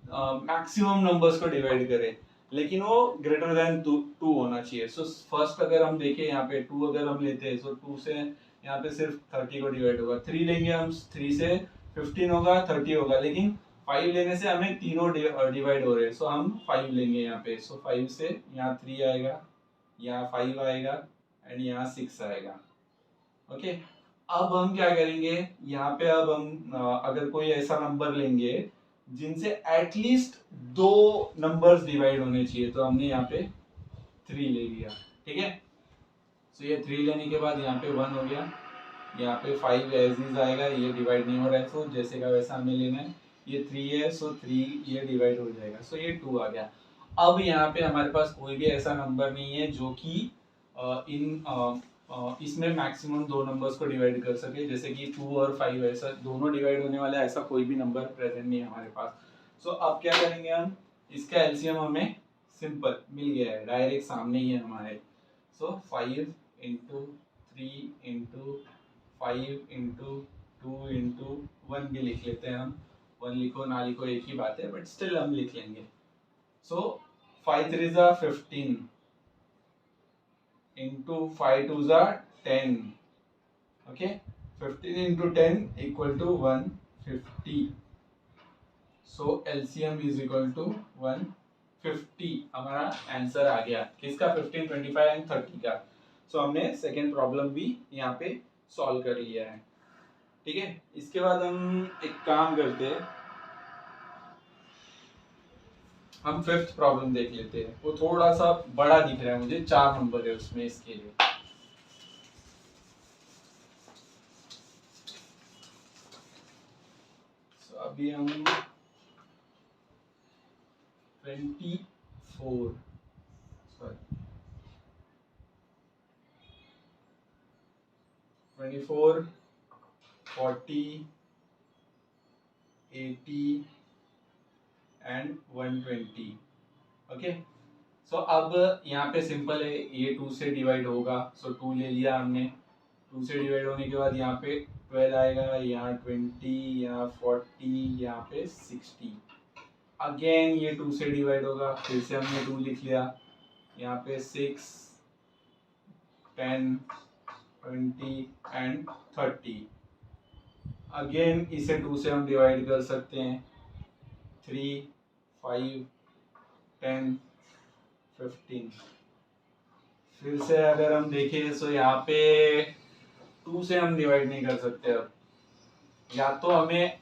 मैक्सिमम नंबर्स को डिवाइड करे, लेकिन वो ग्रेटर देन टू होना चाहिए। सो फर्स्ट अगर हम देखें यहाँ पे टू अगर हम लेते हैं, सो टू से यहाँ पे सिर्फ 30 को डिवाइड होगा। थ्री लेंगे हम, थ्री से 15 होगा, 30 होगा, लेकिन 5 लेने से हमें तीनों डिवाइड हो रहे हैं, सो हम 5 लेंगे यहाँ पे। सो 5 से यहाँ 3 आएगा, यहाँ 5 आएगा एंड यहाँ 6 आएगा। ओके, अब हम क्या करेंगे यहाँ पे, अब हम अगर कोई ऐसा नंबर लेंगे जिनसे एटलीस्ट दो नंबर्स डिवाइड होने चाहिए, तो हमने यहाँ पे 3 ले लिया। ठीक है, सो ये 3 लेने के बाद यहाँ पे 1 हो गया, यहाँ पे 5 एज इज आएगा, ये डिवाइड नहीं हो रहा है, सो जैसे का वैसा हमें लेना है। ये 3 है, सो 3 ये डिवाइड हो जाएगा, सो ये 2 आ गया। अब यहाँ पे हमारे पास कोई भी ऐसा नंबर नहीं है जो कि इसमें मैक्सिमम दो नंबर्स को डिवाइड कर सके, जैसे कि 2 और 5 ऐसा दोनों डिवाइड होने वाला ऐसा कोई भी नंबर प्रेजेंट नहीं है हमारे पास। सो अब क्या करेंगे हम, इसका एलसीएम हमें सिंपल मिल गया है, डायरेक्ट सामने ही है हमारे। सो 5 इंटू 3 इंटू 5 इंटू 2 इंटू 1 भी लिख लेते हैं हम। 1 लिखो ना लिखो एक ही बात है, बट स्टिल हम लिख लेंगे। सो 5 3 जा 15 इंटू 5 2 जा 10। Okay, 15 into 10 equal to 150। So LCM is equal to 150। हमारा आंसर आ गया किसका, 15 25 एंड 30 का। सो हमने सेकेंड प्रॉब्लम भी यहाँ पे सॉल्व कर लिया है। ठीक है, इसके बाद हम एक काम करते हैं, हम फिफ्थ प्रॉब्लम देख लेते हैं। वो थोड़ा सा बड़ा दिख रहा है मुझे, 4 नंबर है उसमें, इसके लिए। अभी हम 24 सॉरी 24 40 80 एंड 120। ओके, सो अब यहाँ पे सिंपल है, ये 2 से डिवाइड होगा, सो 2 ले लिया हमने। 2 से डिवाइड होने के बाद यहाँ पे 12 आएगा, यहाँ 20, यहाँ 40, यहाँ पे 60। अगेन ये 2 से डिवाइड होगा, फिर से हमने 2 लिख लिया, यहाँ पे 6 10 20 एंड 30। अगेन इसे 2 से हम डिवाइड कर सकते हैं, 3 5 10 15। फिर से अगर हम देखें तो यहाँ पे 2 से हम डिवाइड नहीं कर सकते, अब या तो हमें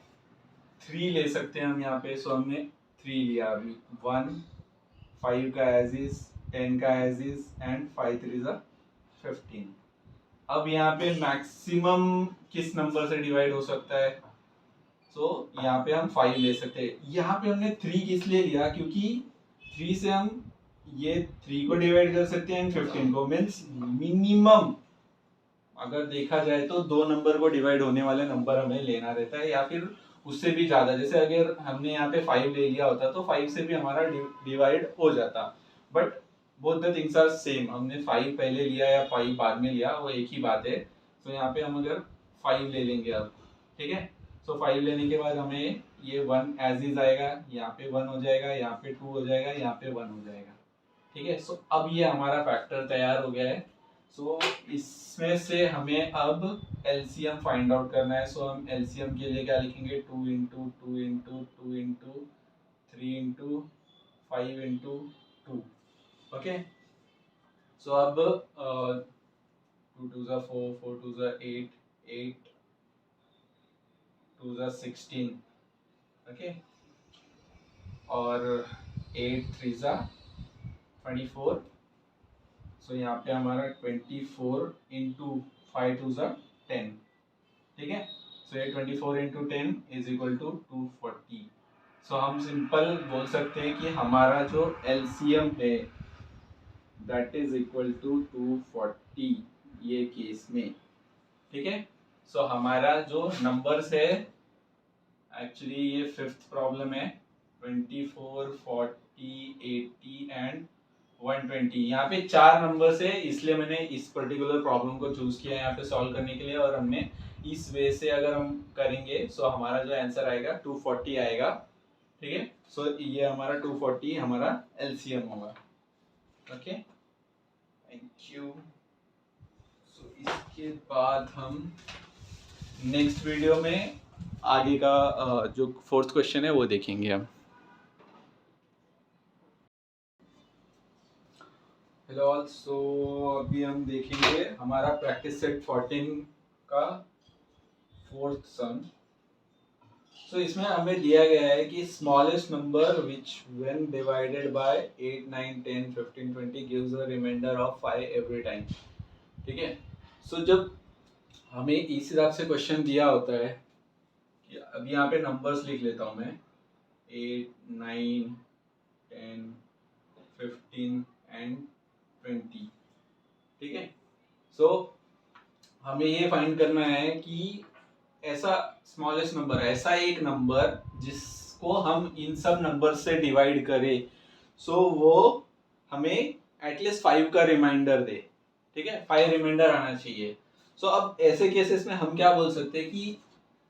3 ले सकते हैं हम यहाँ पे। सो हमने 3 लिया अभी, 1 5 का एज इज, 10 का एज इज एंड 5 3 जा 15। अब यहाँ पे मैक्सिमम किस नंबर से डिवाइड हो सकता है, सो यहाँ पे हम 5 ले सकते हैं। यहाँ पे हमने 3 किस लिए लिया, क्योंकि 3 से हम ये 3 को डिवाइड कर सकते हैं एंड 15 को, मीन्स मिनिमम अगर देखा जाए तो 2 नंबर को डिवाइड होने वाले नंबर हमें लेना रहता है, या फिर उससे भी ज्यादा। जैसे अगर हमने यहाँ पे 5 ले लिया होता तो 5 से भी हमारा डिवाइड हो जाता, but both the things are same. हमने 5 पहले लिया या 5 बाद में लिया, वो एक ही बात है। तो यहाँ पे हम अगर 5 ले लेंगे अब, ठीक है, सो 5 लेने के बाद हमें ये 1 एज इज आएगा, यहाँ पे 1 हो जाएगा, यहाँ पे 2 हो जाएगा, यहाँ पे 1 हो जाएगा। ठीक है, सो अब ये हमारा फैक्टर तैयार हो गया है। सो इसमें से हमें अब एलसीएम फाइंड आउट करना है। सो हम एलसीएम के लिए क्या लिखेंगे, 2 into 2 into 2 into 3 into 5 into 2। Okay, so अब 2 2 जा 4 4 2 जा 8 8 2 जा 16। ओके, और 8 3 जा 24। सो यहाँ पे हमारा 24 इंटू 5 2 जा 10। ठीक है, सो ये 24 इंटू 10 इज इक्वल टू 240। सो हम सिंपल बोल सकते हैं कि हमारा जो एलसीएम है दैट इज इक्वल टू 240 ये केस में। ठीक है, सो हमारा जो नंबर्स है, एक्चुअली ये फिफ्थ प्रॉब्लम है, 24 40 80 एंड 120। यहाँ पे 4 नंबर है, इसलिए मैंने इस पर्टिकुलर प्रॉब्लम को चूज किया यहाँ पे सॉल्व करने के लिए, और हमने इस वे से अगर हम करेंगे सो हमारा जो आंसर आएगा 240 आएगा। ठीक है, सो ये हमारा 240 हमारा एलसीएम होगा। Okay, thank you. सो इसके बाद हम नेक्स्ट वीडियो में आगे का जो फोर्थ क्वेश्चन है वो देखेंगे हम। हेलो ऑल, सो अभी हम देखेंगे हमारा प्रैक्टिस सेट 14 का फोर्थ सम। सो इसमें हमें दिया गया है कि smallest number which when divided by 8, 9, 10, 15, 20 gives a reminder of 5 every time. ठीक है, सो जब हमें इस हिसाब से क्वेश्चन दिया होता है कि अभी यहाँ पे नंबर्स लिख लेता हूँ मैं, 8, 9, 10, 15 एंड 20। ठीक है, सो हमें ये फाइंड करना है कि ऐसा स्मॉलेस्ट नंबर, ऐसा एक नंबर जिसको हम इन सब नंबर से डिवाइड करें, सो वो हमें एटलीस्ट 5 का रिमाइंडर दे। ठीक है, 5 रिमाइंडर आना चाहिए। सो अब ऐसे केसेस में हम क्या बोल सकते हैं कि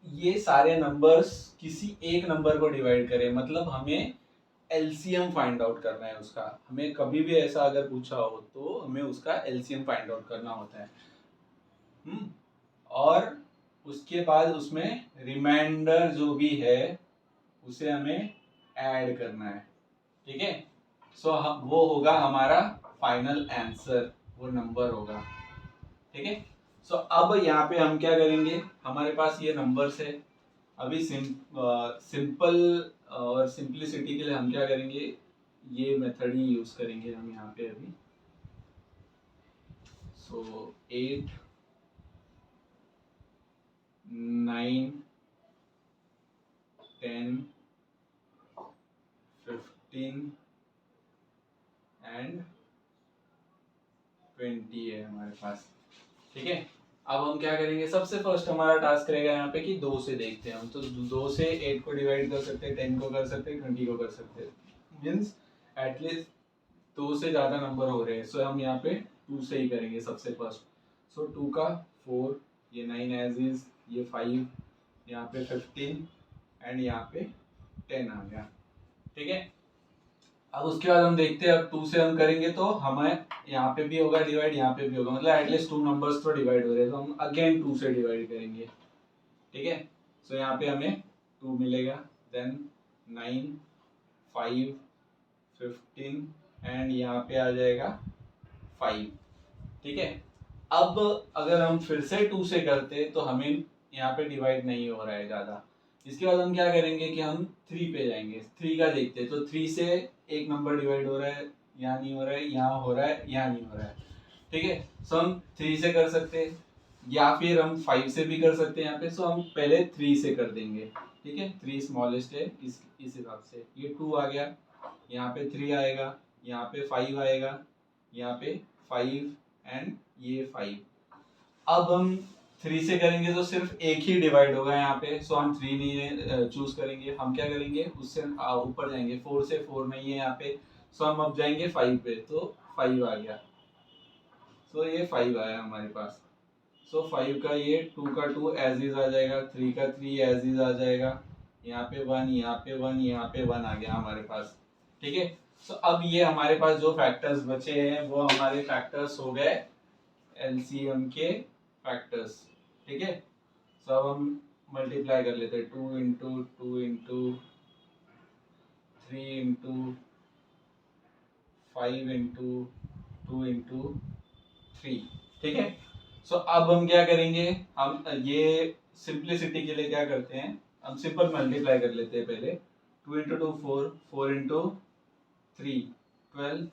ये सारे नंबर्स किसी एक नंबर को डिवाइड करें, मतलब हमें एलसीएम फाइंड आउट करना है उसका। हमें कभी भी ऐसा अगर पूछा हो तो हमें उसका एलसीएम फाइंड आउट करना होता है। और उसके बाद उसमें रिमाइंडर जो भी है उसे हमें ऐड करना है। ठीक है, सो वो होगा हमारा फाइनल आंसर, वो नंबर होगा। ठीक है, सो अब यहाँ पे हम क्या करेंगे, हमारे पास ये नंबर्स है। अभी सिंपल और सिंपलिसिटी के लिए हम क्या करेंगे, ये मेथड ही यूज करेंगे हम यहाँ पे अभी। सो 8, 9, 10, 15 एंड 20 है हमारे पास। ठीक है, अब हम क्या करेंगे, सबसे फर्स्ट हमारा टास्क रहेगा यहाँ पे कि 2 से देखते हैं हम। तो 2 से 8 को डिवाइड कर सकते हैं, 10 को कर सकते हैं, 20 को कर सकते हैं, मीन्स एटलीस्ट 2 से ज्यादा नंबर हो रहे हैं। सो हम यहाँ पे 2 से ही करेंगे सबसे फर्स्ट। सो 2 का 4, ये 9 एज इज, ये 5, यहाँ पे 15 एंड यहाँ पे 10 आ गया। ठीक है, अब उसके बाद हम देखते हैं, अब 2 से हम करेंगे तो हमें यहाँ पे भी होगा डिवाइड, यहाँ पे भी होगा, मतलब एटलीस्ट 2 नंबर्स तो डिवाइड हो रहे हैं, तो हम अगेन 2 से डिवाइड करेंगे। ठीक है, सो यहाँ पे हमें 2 मिलेगा, देन 9, 5, 15 एंड यहाँ पे आ जाएगा 5। ठीक है, अब अगर हम फिर से 2 से करते तो हमें यहाँ पे डिवाइड नहीं हो रहा है ज्यादा। इसके बाद हम क्या करेंगे कि हम 3 पे जाएंगे, 3 का देखते हैं। तो 3 से एक नंबर डिवाइड हो रहा है, यहाँ नहीं हो रहा है, यहाँ हो रहा है, यहाँ नहीं हो रहा है। ठीक है, सो हम 3 से कर सकते हैं, या फिर हम 5 से भी कर सकते हैं यहाँ पे। सो हम पहले 3 से कर देंगे। ठीक है, 3 स्मॉलेस्ट है, इस हिसाब से ये 2 आ गया, यहाँ पे 3 आएगा, यहाँ पे 5 आएगा, यहाँ पे 5 एंड ये 5। अब हम 3 से करेंगे तो सिर्फ एक ही डिवाइड होगा यहाँ पे, सो हम 3 नहीं चूज करेंगे। हम क्या करेंगे, उससे ऊपर जाएंगे, 4 से 4 नहीं है यहाँ पे, सो हम अब जाएंगे 5 पे, तो 5 आ गया। सो ये 5 आया हमारे पास। सो 5 का ये 2 का 2 एज इज आ जाएगा, 3 का 3 एज इज आ जाएगा, यहाँ पे 1, यहाँ पे 1, यहाँ पे 1 आ गया हमारे पास। ठीक है, सो अब ये हमारे पास जो फैक्टर्स बचे हैं वो हमारे फैक्टर्स हो गए एलसीएम के फैक्टर्स। ठीक है, सो अब हम मल्टीप्लाई कर लेते हैं, 2 into 2 into 3 into 5 into 2 into 3। ठीक है, सो अब हम क्या करेंगे, हम ये सिंप्लिसिटी के लिए क्या करते हैं, हम सिंपल मल्टीप्लाई कर लेते हैं पहले। 2 इंटू 2 4, 4 इंटू 3 12,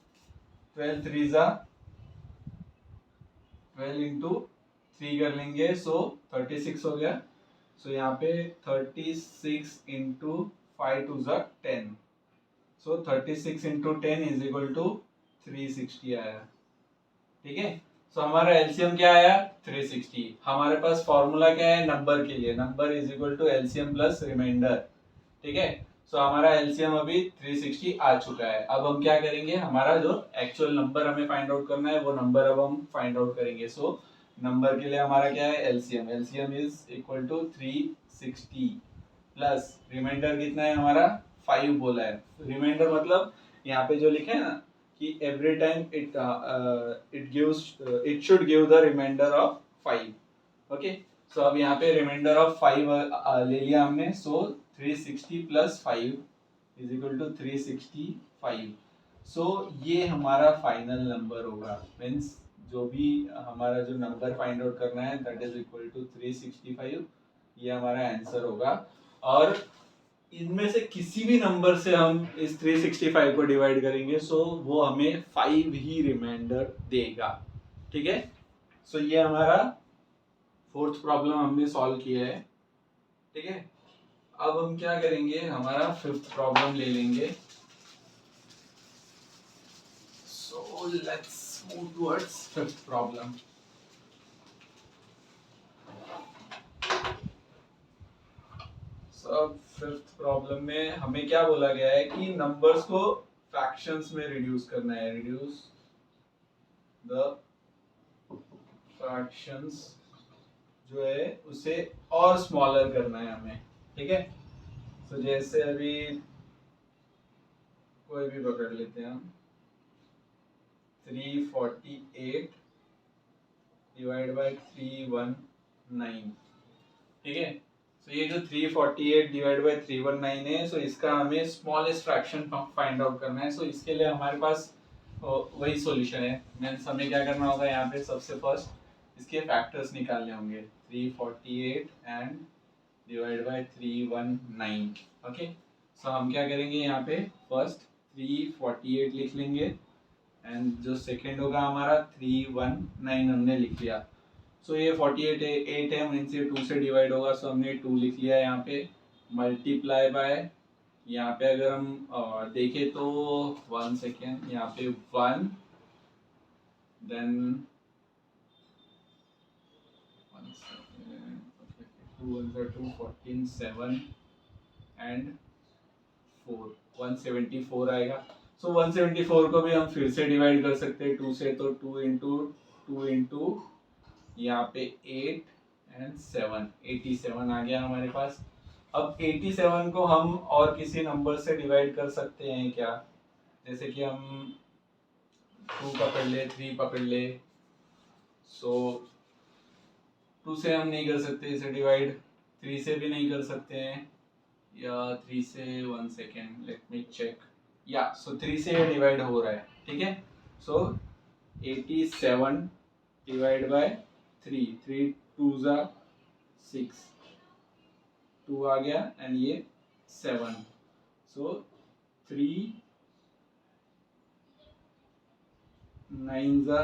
12 3 जा 12 इंटू 3 कर लेंगे, सो 36 हो गया। सो यहाँ पे 36 इंटू 5 टू जा 10, सो 36 इंटू 10 इज इक्वल टू 360 आया। ठीक है, सो हमारा एलसीएम क्या आया, 360। हमारे पास फॉर्मूला क्या है नंबर के लिए, number is equal to LCM plus reminder. ठीक है, सो हमारा एलसीएम अभी 360 आ चुका है। अब हम क्या करेंगे, हमारा जो एक्चुअल नंबर हमें फाइंड आउट करना है वो नंबर अब हम फाइंड आउट करेंगे। सो नंबर के लिए हमारा क्या है, LCM. LCM is equal to 360 plus reminder कितना है हमारा, 5 बोला है। रिमाइंडर मतलब यहाँ पे जो लिखे है ना कि every time it gives, it should give the reminder of 5। Okay, so अब यहाँ पे रिमाइंडर ऑफ 5 ले लिया हमने। So 360 plus 5 is equal to 365। So ये हमारा फाइनल नंबर होगा, मीन्स जो भी हमारा जो नंबर फाइंड आउट करना है दैट इज इक्वल टू 365, ये हमारा आंसर होगा। और इनमें से किसी भी नंबर से हम इस 365 को डिवाइड करेंगे सो वो हमें 5 ही रिमाइंडर देगा। ठीक है, सो ये हमारा फोर्थ प्रॉब्लम हमने सॉल्व किया है। ठीक है, अब हम क्या करेंगे, हमारा फिफ्थ प्रॉब्लम ले लेंगे। सो let's move towards fifth problem. अब फिफ्थ प्रॉब्लम में हमें क्या बोला गया है कि नंबर्स को फ्रैक्शंस में रिड्यूस करना है। रिड्यूस द फ्रैक्शंस जो है उसे और स्मॉलर करना है हमें। ठीक है, तो जैसे अभी कोई भी पकड़ लेते हैं हम, 348 डिवाइड बाय 319। ठीक है, तो ये जो 348 डिवाइड बाय 319 है, सो इसका हमें स्मॉलेस्ट फ्रैक्शन फाइंड आउट करना है। सो इसके लिए हमारे पास वही सॉल्यूशन है। मींस हमें क्या करना होगा, यहाँ पे सबसे फर्स्ट इसके फैक्टर्स निकालने होंगे, 348 एंड डिवाइड बाय 319। ओके, सो हम क्या करेंगे, यहाँ पे फर्स्ट 348 लिख लेंगे एंड जो सेकेंड होगा हमारा 319 हमने लिख लिया। सो ये 48 है, 8 है, मीन्स ये 2 से डिवाइड होगा, सो हमने 2 लिख लिया यहाँ पे। मल्टीप्लाई बाय, यहाँ पे अगर हम देखें तो 1 सेकेंड, यहाँ पे 1 देन 2 2 14 7 एंड 4 174 आएगा। सो 174 को भी हम फिर से डिवाइड कर सकते हैं 2 से, तो 2 इंटू यहाँ पे 8 एंड 7, 87 आ गया हमारे पास। अब 87 को हम और किसी नंबर से डिवाइड कर सकते हैं क्या, जैसे कि हम 2 पकड़ ले, 3 पकड़ ले। सो 2 से हम नहीं कर सकते इसे डिवाइड, 3 से भी नहीं कर सकते हैं, या 3 से 1 सेकेंड लेट मी चेक, या सो 3 से ये डिवाइड हो रहा है। ठीक है, सो 87 डिवाइड बाय 3, 3 2 जा 6, 2 आ गया एंड ये 7, सो 3 9 जा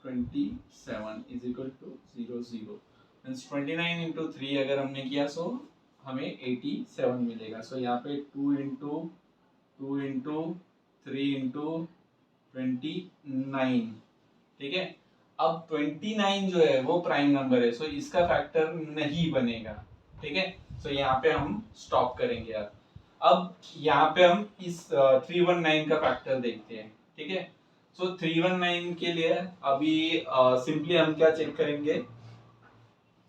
27 is equal to 0 0, means 29 into 3 अगर हमने किया सो हमें 87 मिलेगा। सो यहाँ पे 2 इंटू 3 इंटू 29। ठीक है, अब 29 जो है वो प्राइम नंबर है, सो इसका फैक्टर नहीं बनेगा। ठीक है, सो यहाँ पे हम स्टॉप करेंगे यार। अब यहाँ पे हम इस 319 का फैक्टर देखते हैं। ठीक है, सो 319 के लिए अभी सिंपली हम क्या चेक करेंगे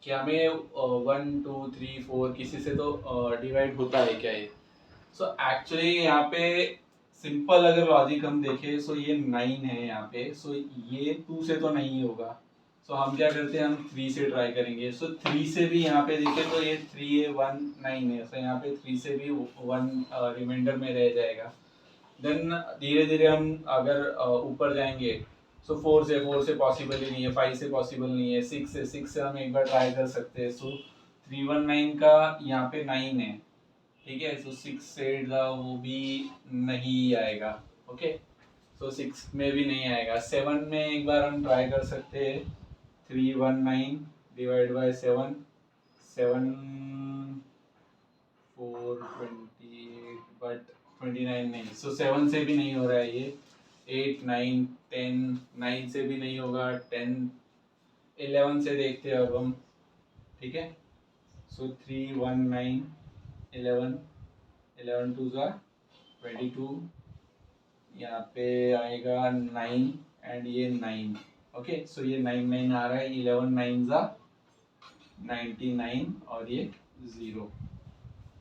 कि हमें 1 2 3 4 किसी से तो डिवाइड होता है क्या ये। सो एक्चुअली यहाँ पे सिंपल अगर लॉजिक हम देखें, सो ये 9 है यहाँ पे, सो ये 2 से तो नहीं होगा। सो हम क्या करते हैं, हम 3 से ट्राई करेंगे। सो 3 से भी यहाँ पे देखें तो ये 3 है, 1 9 है, सो यहाँ पे 3 से भी 1 रिमाइंडर में रह जाएगा। देन धीरे धीरे हम अगर ऊपर जाएंगे, सो 4 से पॉसिबल ही नहीं है, 5 से पॉसिबल नहीं है, 6 से हम एक बार ट्राई कर सकते हैं। सो 319 का यहाँ पे 9 है। ठीक है, सो 6 से वो भी नहीं आएगा। ओके, सो 6 में भी नहीं आएगा। 7 में एक बार हम ट्राई कर सकते हैं, 319 डिवाइड बाय 7, 7 4 28, बट 29 नहीं, सो 7 से भी नहीं हो रहा है ये। 8 9 10, 9 से भी नहीं होगा, 10 11 से देखते हैं अब हम। ठीक है, सो 319 11 11 टू ज़ा 22, यहाँ पे आएगा 9 एंड ये 9। ओके, सो ये 9 9 आ रहा है, 11 9 ज़ा 99 और ये 0।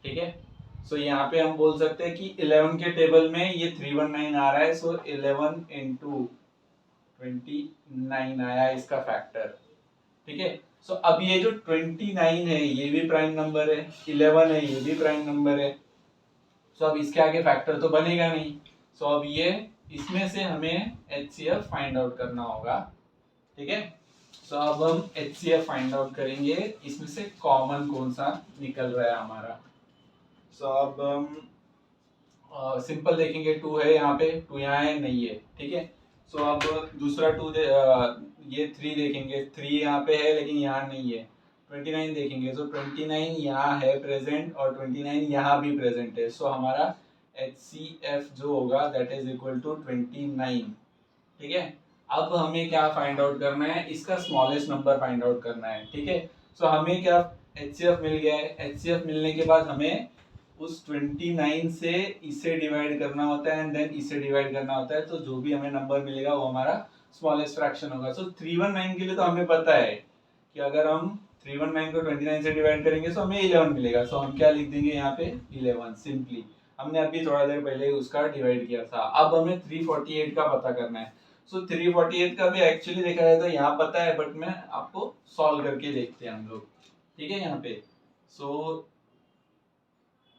ठीक है, सो यहाँ पे हम बोल सकते हैं कि 11 के टेबल में ये 319 आ रहा है, सो 11 इंटू 29 आया इसका फैक्टर। ठीक है, सो अब ये जो 29 है ये भी प्राइम नंबर है, 11 है ये भी प्राइम नंबर है, सो अब इसके आगे फैक्टर तो बनेगा नहीं। सो अब ये इसमें से हमें HCF फाइंड आउट करना होगा। ठीक है, सो अब हम HCF फाइंड आउट करेंगे, इसमें से कॉमन कौन सा निकल रहा है हमारा। सो अब हम सिंपल देखेंगे, 2 है यहाँ पे, 2 यहाँ है नहीं है। ठीक है, सो अब दूसरा 2 ये 3 देखेंगे, 3 यहाँ पे है लेकिन यहाँ नहीं है। 29 देखेंगे, सो 29 यहाँ है प्रेजेंट और 29 यहाँ भी प्रेजेंट है, सो हमारा HCF जो होगा दैट इज इक्वल टू 29। ठीक है, अब हमें क्या फाइंड आउट करना है, इसका स्मॉलेस्ट नंबर फाइंड आउट करना है। ठीक है, सो हमें क्या HCF मिल गया है, HCF मिलने के बाद हमें उस 29 से इसे डिवाइड करना होता है एंड देन इसे डिवाइड करना होता है, तो जो भी हमें नंबर मिलेगा वो हमारा स्मॉलेस्ट फ्रैक्शन होगा। सो 319 के लिए तो हमें पता है कि अगर हम 319 को 29 से डिवाइड करेंगे तो हमें 11 मिलेगा, सो हम क्या लिख देंगे यहाँ पे 11 सिंपली। हमने अभी थोड़ा देर पहले उसका डिवाइड किया था। अब हमें 348 का पता करना है। सो 348 का भी एक्चुअली देखा जाए तो यहाँ पता है, बट मैं आपको सॉल्व करके देखते हैं हम लोग। ठीक है, यहाँ पे सो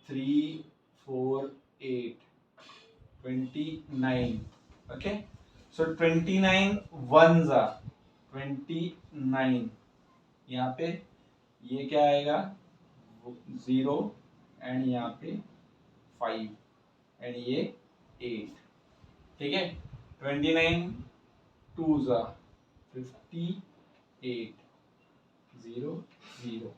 3 4 8 29। ओके, सो 29 1s are 29, यहाँ पे ये क्या आएगा 0 एंड यहाँ पे 5 एंड ये 8। ठीक है, 29 2s are 58 0 0।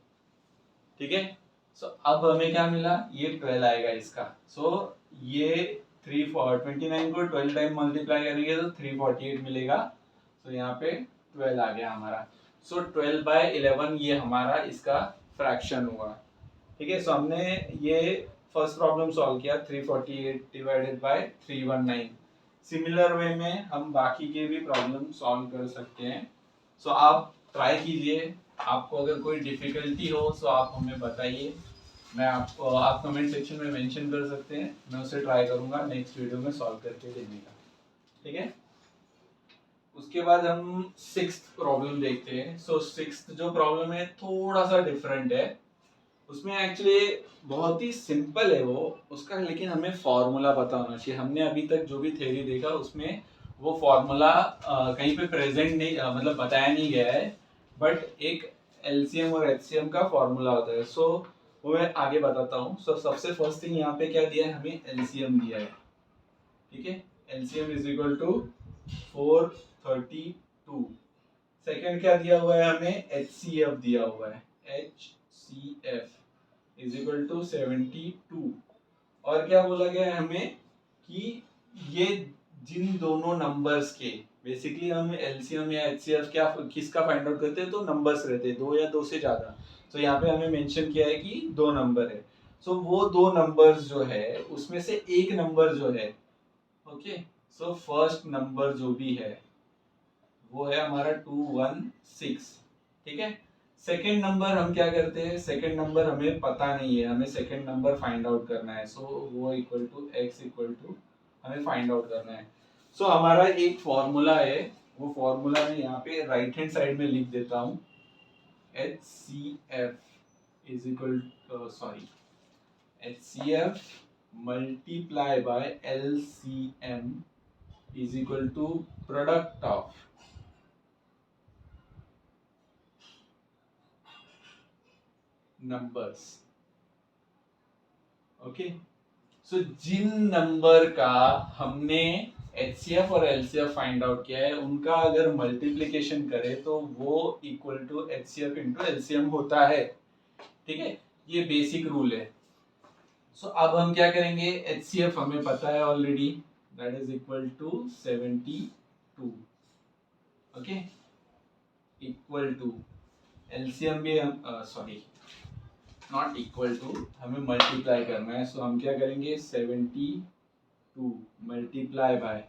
ठीक है, सो अब हमें क्या मिला, ये 12 आएगा इसका। सो ये 29 को 12 टाइम मल्टीप्लाई करेंगे तो 348 मिलेगा। सो यहाँ पे 12 आ गया हमारा। सो 12/11 ये हमारा इसका फ्रैक्शन हुआ। ठीक है, सो हमने ये फर्स्ट प्रॉब्लम सॉल्व किया, 348 डिवाइडेड बाय 319। सिमिलर वे में हम बाकी के भी प्रॉब्लम सॉल्व कर सकते हैं। सो आप ट्राई कीजिए, आपको अगर कोई डिफिकल्टी हो तो आप हमें बताइए, मैं आपको आप कमेंट सेक्शन में मेंशन कर सकते हैं, मैं उसे ट्राई करूंगा नेक्स्ट वीडियो में सॉल्व करके देने का। ठीक है, उसके बाद हम सिक्स्थ प्रॉब्लम देखते हैं। सो सिक्स्थ जो प्रॉब्लम है थोड़ा सा डिफरेंट है, उसमें एक्चुअली बहुत ही सिंपल है वो उसका, लेकिन हमें फॉर्मूला पता होना चाहिए। हमने अभी तक जो भी थ्योरी देखा उसमें वो फॉर्मूला कहीं पे प्रेजेंट नहीं मतलब बताया नहीं गया है, बट एक एलसीएम और एचसीएम का फॉर्मूला होता है। सो वो मैं आगे बताता हूँ। सो सबसे फर्स्ट थिंग यहाँ पे क्या दिया है, हमें एलसीएम दिया है। ठीक है, LCM is equal to 432। Second क्या दिया हुआ है, हमें एचसीएफ दिया हुआ है, एचसीएफ इज इक्वल टू 72। और क्या बोला गया है हमें कि ये जिन दोनों नंबर्स के, बेसिकली हम एलसीएम या एचसीएफ क्या किसका फाइंड आउट करते हैं, तो नंबर्स रहते हैं दो या दो से ज्यादा। तो यहाँ पे हमें मेंशन किया है कि दो नंबर है। सो वो दो नंबर्स जो है उसमें से एक नंबर जो है, ओके, सो फर्स्ट नंबर जो भी है वो है हमारा 216। ठीक है, सेकेंड नंबर हम क्या करते हैं, सेकेंड नंबर हमें पता नहीं है, हमें सेकेंड नंबर फाइंड आउट करना है। सो वो equal to x equal to हमें फाइंड आउट करना है। सो हमारा एक फॉर्मूला है, वो फॉर्मूला मैं यहाँ पे राइट हैंड साइड में लिख देता हूँ। HCF is equal sorry HCF multiply by LCM is equal to product of numbers. Okay, so जिन नंबर का हमने HCF और LCF फाइंड आउट किया है उनका अगर मल्टीप्लिकेशन करें तो वो equal to HCF into LCM होता है। ठीक है, ये बेसिक रूल है। सो अब हम क्या करेंगे, HCF हमें पता है already, that is equal to 72। Okay, equal to LCM भी हम सॉरी नॉट इक्वल टू, हमें मल्टीप्लाई करना है। सो हम क्या करेंगे 72 मल्टीप्लाई बाय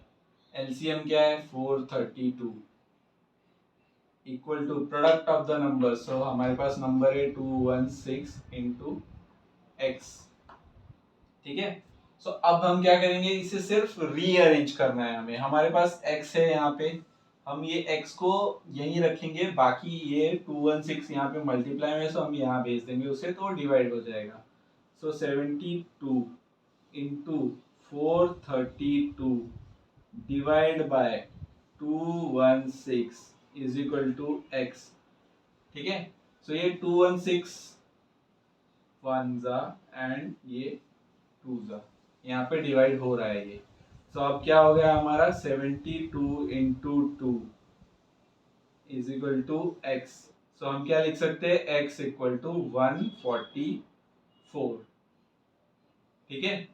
एलसीएम क्या है 432 equal to product of the number. So हमारे पास नंबर है 216 इंटू एक्स। ठीक है। सो अब हम क्या करेंगे, इसे सिर्फ रीअरेंज करना है हमें। हमारे पास x है यहाँ पे, हम ये x को यहीं रखेंगे, बाकी ये 216 यहाँ पे मल्टीप्लाई में, सो हम यहाँ भेज देंगे उसे, तो डिवाइड हो जाएगा। So 72 into 432 divide by 216 is equal to x। ठीक है। सो ये 216 वन जा एंड ये टू जा, यहाँ पे डिवाइड हो रहा है ये। तो अब क्या हो गया हमारा 72 into two is equal to X. So हम क्या लिख सकते हैं, x इक्वल टू 144। ठीक है।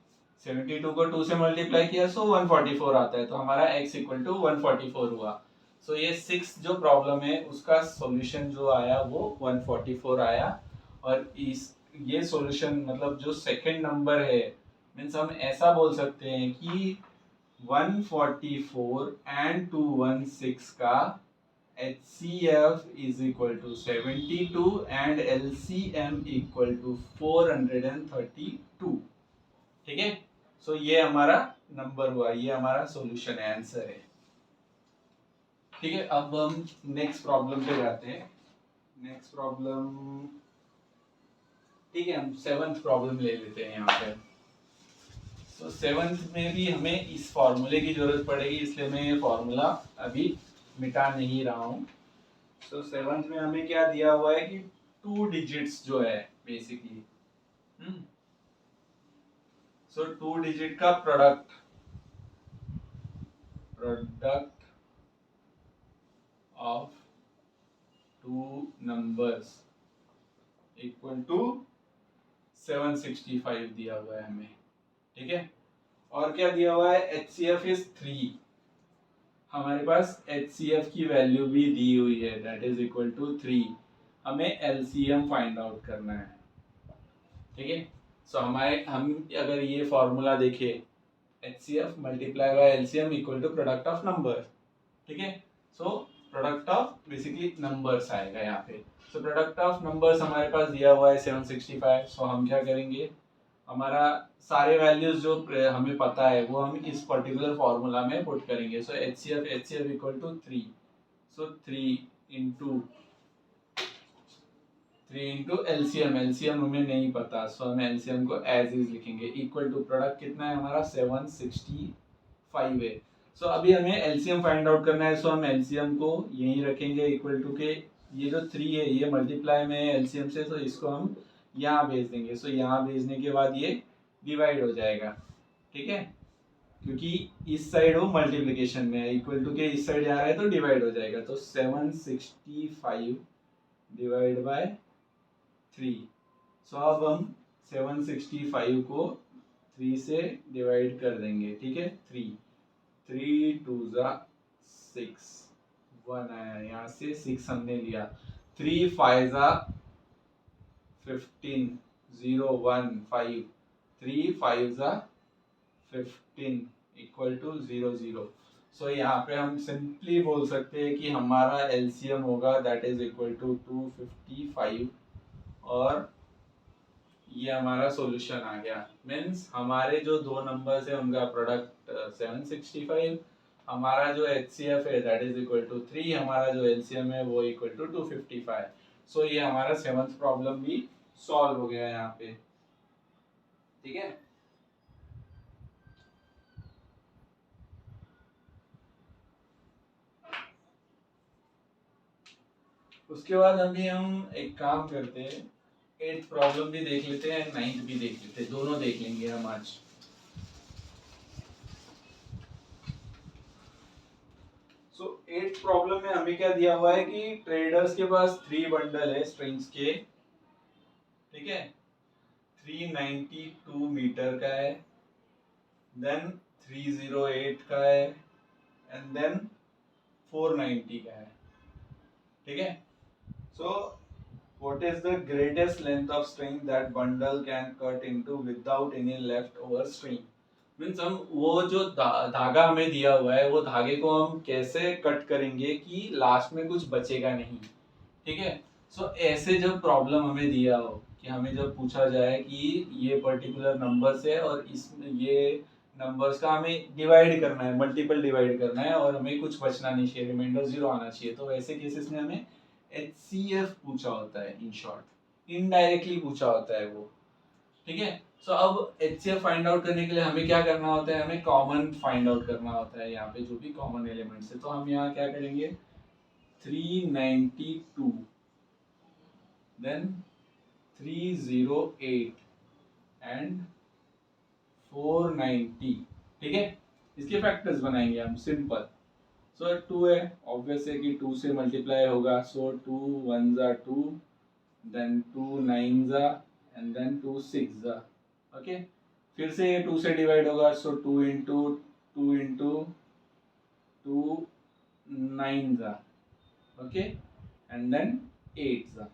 72 को 2 से मल्टीप्लाई किया सो 144 आता है, तो हमारा x इक्वल टू 144 हुआ। सो ये 6 जो प्रॉब्लम है उसका सॉल्यूशन जो आया वो 144 आया। और इस ये सॉल्यूशन मतलब जो सेकंड नंबर है, मीन्स हम ऐसा बोल सकते हैं कि 144 एंड 216 का HCF is equal to 72 and LCM equal to 432। ठीक है। सो ये हमारा नंबर हुआ, ये हमारा सॉल्यूशन है, आंसर है। ठीक है। अब हम नेक्स्ट प्रॉब्लम पे जाते हैं। नेक्स्ट प्रॉब्लम, ठीक है, हम सेवंथ प्रॉब्लम ले लेते हैं यहाँ पे। तो सेवंथ में भी हमें इस फॉर्मूले की जरूरत पड़ेगी, इसलिए मैं ये फॉर्मूला अभी मिटा नहीं रहा हूँ। तो सेवंथ में हमें क्या दिया हुआ है कि 2 डिजिट्स जो है बेसिकली, सो 2 डिजिट का product of 2 numbers equal to 765 दिया हुआ है हमें। ठीक है। और क्या दिया हुआ है, HCF इज 3। हमारे पास HCF की वैल्यू भी दी हुई है, दैट इज इक्वल टू 3। हमें LCM फाइंड आउट करना है। ठीक है। सो हमारे हम अगर ये फॉर्मूला देखें, HCF multiply by LCM equal to product of number. ठीक है। So product of basically numbers आएगा यहाँ पे। सो प्रोडक्ट ऑफ नंबर्स हमारे पास दिया हुआ है 765। सो हम क्या करेंगे, हमारा सारे वैल्यूज जो हमें पता है वो हम इस पर्टिकुलर फॉर्मूला में पुट करेंगे। So HCF equal to 3। So 3 into LCM हमें नहीं पता, सो हम एलसीएम को एज इज लिखेंगे। इक्वल टू प्रोडक्ट कितना है हमारा 765 है। सो अभी हमें एलसीएम फाइंड आउट करना है, सो हम एलसीएम को यहीं रखेंगे इक्वल टू के, ये जो 3 है ये मल्टीप्लाई में है एलसीएम से, तो इसको हम यहाँ भेज देंगे। सो यहाँ भेजने के बाद ये डिवाइड हो जाएगा। ठीक है। क्योंकि इस साइड वो मल्टीप्लिकेशन में है, इक्वल टू के इस साइड जा रहा है तो डिवाइड हो जाएगा। तो 765 डिवाइड बाय 3। सो अब हम 765 को 3 से डिवाइड कर देंगे। ठीक है। 3 2 जा 6, 1 आया यहाँ से, 6 हमने लिया। 3 5 जा 15, 0 1 5, 3 5 जा 15 इक्वल टू 0 0। सो यहाँ पे हम सिंपली बोल सकते हैं कि हमारा एलसीएम होगा दैट इज इक्वल टू 255। और ये हमारा सॉल्यूशन आ गया। मीन्स हमारे जो दो नंबर्स है उनका प्रोडक्ट 765, हमारा जो HCF है दैट इज इक्वल टू 3, हमारा जो LCM है वो इक्वल टू 255। सो ये हमारा सेवंथ प्रॉब्लम भी सॉल्व हो गया यहाँ पे। ठीक है। उसके बाद अभी हम एक काम करते हैं, 8th प्रॉब्लम भी देख लेते हैं, 9th भी देख लेते हैं, दोनों देख लेंगे हम आज। सो 8th प्रॉब्लम में हमें क्या दिया हुआ है कि ट्रेडर्स के पास 3 बंडल है स्ट्रिंग्स के। ठीक है। 392 मीटर का है, देन 308 का है, एंड देन 490 का है। ठीक है। सो What is the greatest length of string that bundle can cut into without any leftover string? Means हम वो जो धागा हमें दिया हुआ है वो धागे को हम कैसे कट करेंगे कि लास्ट में कुछ बचेगा नहीं, ठीक है। सो ऐसे जब प्रॉब्लम हमें दिया हो कि हमें जब पूछा जाए कि ये पर्टिकुलर नंबर्स है और इस ये नंबर्स का हमें डिवाइड करना है, मल्टीपल डिवाइड करना है और हमें कुछ बचना नहीं चाहिए, रिमाइंडर 0 आना चाहिए, तो ऐसे केसेस में हमें HCF पूछा होता है, इन शॉर्ट इनडायरेक्टली पूछा होता है वो, ठीक है। सो अब HCF फाइंड आउट करने के लिए हमें क्या करना होता है, हमें कॉमन फाइंड आउट करना होता है यहाँ पे जो भी कॉमन एलिमेंट्स है। तो हम यहाँ क्या करेंगे, 392 देन 308 एंड 490, ठीक है। इसके फैक्टर्स बनाएंगे हम, सिंपल। सो 2 है, ऑब्वियस है कि 2 से मल्टीप्लाई होगा, सो 2 1 जा 2 देन 2 9 जा एंड देन 2 6 जा, ओके। फिर से ये 2 से डिवाइड होगा, सो 2 इंटू 2 इंटू 2 9 जा, ओके, एंड देन 8 जा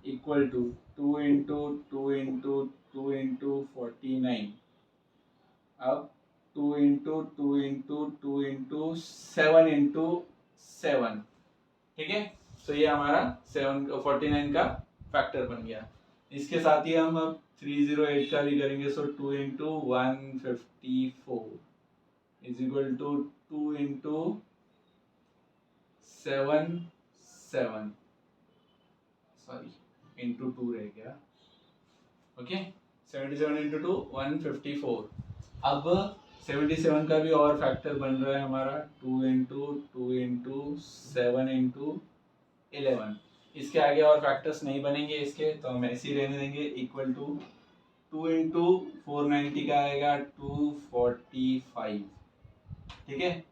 equal to 2 into 2 into 2 into 49, अब 2 इंटू 2 इंटू 2 इंटू 7 इंटू 7, ठीक है। तो ये हमारा 49 का फैक्टर बन गया। इसके साथ ही हम अब 308 का भी करेंगे, so 2 into 154 is equal to 2 into 7 7, sorry into 2 रह गया, ओके। 77 इंटू 2 154। अब 77 का भी और फैक्टर बन रहा है हमारा, 2 इंटू 2 इंटू 7 इंटू 11। इसके आगे और फैक्टर्स नहीं बनेंगे इसके, तो हम ऐसे ही रहने देंगे, इक्वल टू 2 इंटू 490 का आएगा 245, ठीक है,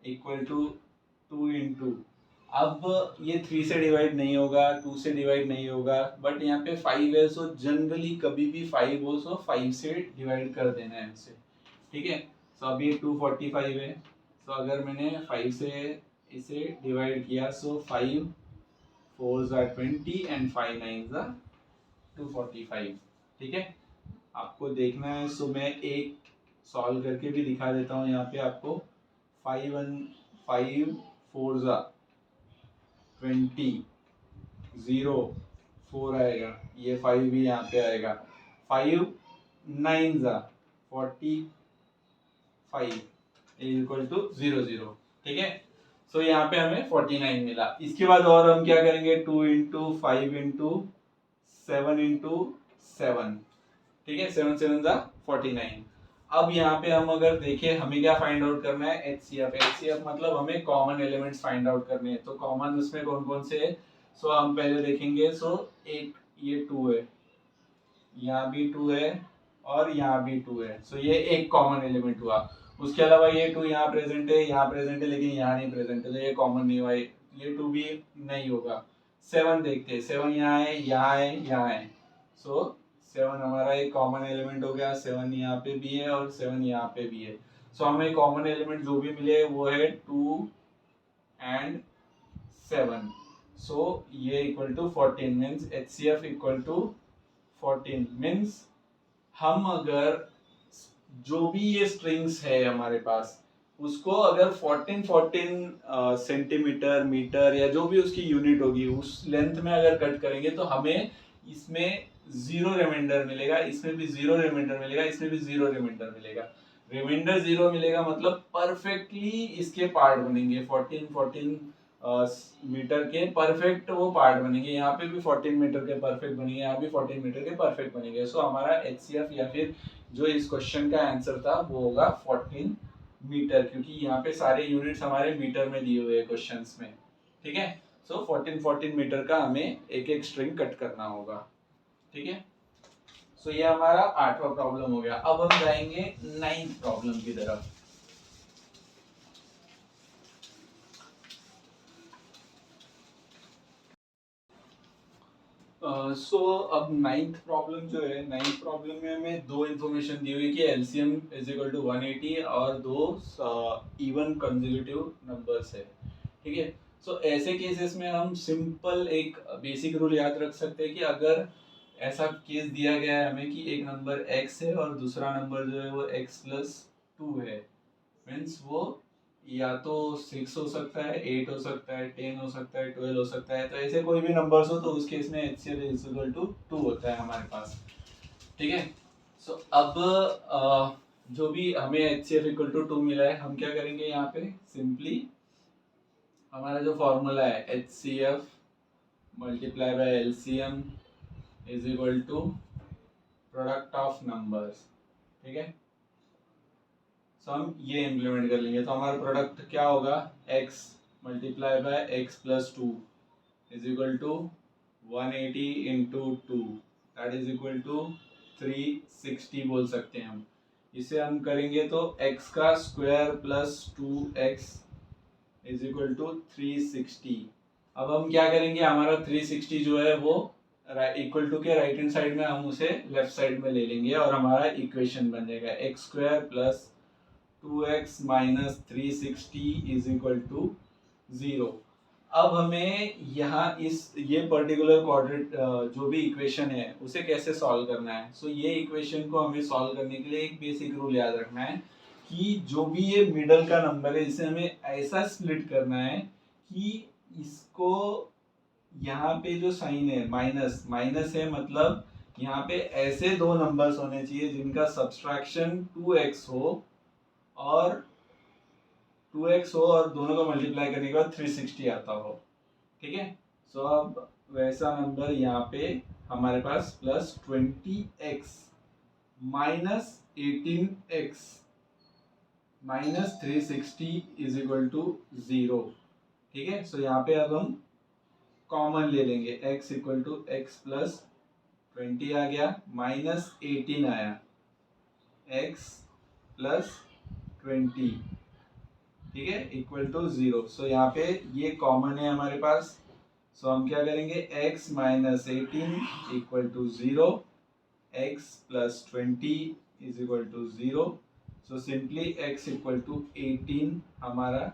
इक्वल टू 2 इंटू, अब ये 3 से डिवाइड नहीं होगा, 2 से डिवाइड नहीं होगा, बट यहाँ पे 5 है, सो जनरली कभी भी 5 हो सो 5 से डिवाइड कर देना है इसे, ठीक है। सो अब ये 245 है, सो अगर मैंने 5 से इसे डिवाइड किया, सो 5 4s are 20 and 5 9s are 245, ठीक है। आपको देखना है, सो मैं एक सॉल्व करके भी दिखा देता हूँ यहाँ पे आपको। 5 4s are 20 0 4 आएगा, ये 5 भी यहाँ पे आएगा, 5 9s are 45 इक्वल टू 0 0, ठीक है। सो यहाँ पे हमें 49 मिला। इसके बाद और हम क्या करेंगे, 2 इंटू 5 इंटू 7 इंटू 7, ठीक है, 7 7 जा 49। अब यहाँ पे हम अगर देखें, हमें क्या फाइंड आउट करना है, HCF मतलब हमें कॉमन एलिमेंट्स फाइंड आउट करने हैं। तो कॉमन उसमें कौन कौन से है, सो हम पहले देखेंगे। सो एक ये 2 है, यहाँ भी 2 है और यहाँ भी 2 है, सो ये एक कॉमन एलिमेंट हुआ। उसके अलावा ये 2 यहाँ प्रेजेंट है, यहाँ प्रेजेंट है, लेकिन यहाँ नहीं प्रेजेंट है, तो ये कॉमन नहीं हुआ, ये 2 भी नहीं होगा। 7 देखते हैं, 7 यहाँ है, यहाँ है, यहाँ है, सो 7 हमारा एक कॉमन एलिमेंट हो गया। 7 यहाँ पे भी है और 7 यहाँ पे भी है, सो हमें कॉमन एलिमेंट जो भी मिले वो है 2 एंड 7, सो ये equal to 14 means HCF equal to 14 means हम अगर जो भी ये स्ट्रिंग्स है हमारे पास, उसको अगर 14 सेंटीमीटर मीटर या जो भी उसकी यूनिट होगी उस लेंथ में अगर कट करेंगे, तो हमें इसमें 0 रिमाइंडर मिलेगा, इसमें भी 0 रिमाइंडर मिलेगा, इसमें भी 0 रिमाइंडर मिलेगा। रिमाइंडर 0 मिलेगा मतलब परफेक्टली इसके पार्ट बनेंगे, 14 मीटर के परफेक्ट वो पार्ट बनेंगे। यहाँ पे भी 14 मीटर के परफेक्ट बनेंगे, यहाँ भी 14 मीटर के परफेक्ट बनेंगे। सो हमारा HCF या फिर जो इस क्वेश्चन का आंसर था वो होगा 14 मीटर, क्योंकि यहाँ पे सारे यूनिट्स हमारे मीटर में दिए हुए हैं क्वेश्चंस में, ठीक है। सो 14 मीटर का हमें एक एक स्ट्रिंग कट करना होगा, ठीक है। सो ये हमारा 8वां प्रॉब्लम हो गया। अब हम जाएंगे 9th प्रॉब्लम की तरफ। अब 9th प्रॉब्लम जो है, 9th प्रॉब्लम में हमें दो इन्फॉर्मेशन दी हुई कि LCM इज इक्वल टू 180 और दो इवन कंसेक्यूटिव नंबर्स है, ठीक है। सो ऐसे केसेस में हम सिंपल एक बेसिक रूल याद रख सकते हैं कि अगर ऐसा केस दिया गया है हमें कि एक नंबर x है और दूसरा नंबर जो है वो x+2 है, मीन्स वो या तो 6 हो सकता है, 8 हो सकता है, 10 हो सकता है, 12 हो सकता है, तो ऐसे कोई भी नंबर्स हो तो उस केस में HCF इज इक्वल टू 2 होता है हमारे पास। ठीक है, सो अब जो भी हमें HCF इक्वल टू 2 मिला है, हम क्या करेंगे यहाँ पे सिंपली हमारा जो फॉर्मूला है HCF multiply by LCM is equal to product of numbers. ठीक है, सो हम ये इम्प्लीमेंट कर लेंगे, तो हमारा प्रोडक्ट क्या होगा, x multiply by x+2 is equal to 180 into 2 that is equal to 360 बोल सकते हैं हम। इसे हम करेंगे तो x का square plus 2x is equal to 360। अब हम क्या करेंगे, हमारा 360 जो है वो इक्वल टू के राइट हैंड साइड में हम उसे लेफ्ट साइड में ले लेंगे और हमारा इक्वेशन बन जाएगा x square plus 2x minus 360 is equal to 0। अब हमें यहाँ ये पर्टिकुलर क्वाड्रेंट जो भी इक्वेशन है उसे कैसे सॉल्व करना है। सो ये इक्वेशन को हमें सॉल्व करने के लिए एक बेसिक रूल याद रखना है कि जो भी ये मिडल का नंबर है इसे हमें ऐसा स्प्लिट करना है कि इसको यहाँ पे जो साइन है माइनस माइनस है, मतलब यहाँ पे ऐसे दो नंबर्स होने चाहिए जिनका सब्सट्रैक्शन 2x हो और 2x हो और दोनों को मल्टीप्लाई करने के बाद 360 आता हो। ठीक है, सो अब वैसा नंबर यहाँ पे हमारे पास plus 20x minus 18x minus 360 is equal to 0। ठीक है, सो यहाँ पे अब हम कॉमन ले लेंगे, x equal to x plus 20 आ गया माइनस 18 आया x प्लस 20, ठीक है, इक्वल टू 0। सो यहाँ पे ये कॉमन है हमारे पास, सो हम क्या करेंगे x minus 18 equal to 0, x plus 20 is equal to 0। So simply x equal to 18 हमारा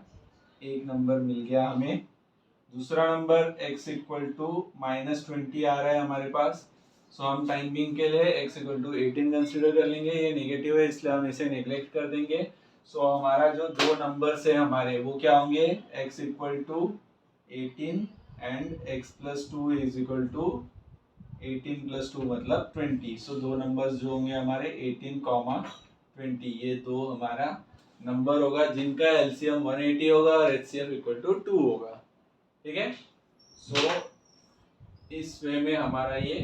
एक नंबर मिल गया हमें। दूसरा number x equal to minus 20 आ रहा है हमारे पास, सो हम टाइम बिंग के लिए x इक्वल टू 18 कंसिडर कर लेंगे। ये नेगेटिव है इसलिए हम इसे नेग्लेक्ट कर देंगे। सो हमारा जो दो नंबर्स है हमारे वो क्या होंगे, x equal to 18 and x plus 2 is equal to 18 plus 2 मतलब 20। सो दो नंबर्स जो होंगे हमारे 18 कॉमा 20, ये दो हमारा नंबर होगा जिनका एलसीएम 180 होगा और एचसीएफ इक्वल टू 2 होगा। ठीक है, सो इस वे में हमारा ये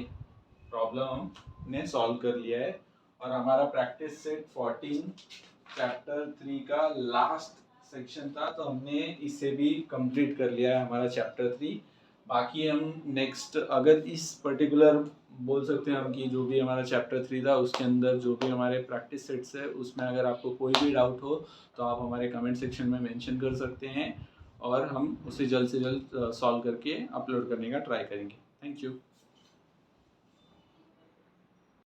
प्रॉब्लम हमने सॉल्व कर लिया है और हमारा प्रैक्टिस सेट 14 चैप्टर 3 का लास्ट सेक्शन था, तो हमने इसे भी कंप्लीट कर लिया है हमारा चैप्टर 3। बाकी हम नेक्स्ट अगर इस पर्टिकुलर बोल सकते हैं हम कि जो भी हमारा चैप्टर 3 था उसके अंदर जो भी हमारे प्रैक्टिस सेट्स है उसमें अगर आपको कोई भी डाउट हो तो आप हमारे कमेंट सेक्शन में मेंशन कर सकते हैं और हम उसे जल्द से जल्द सॉल्व करके अपलोड करने का ट्राई करेंगे। Thank you.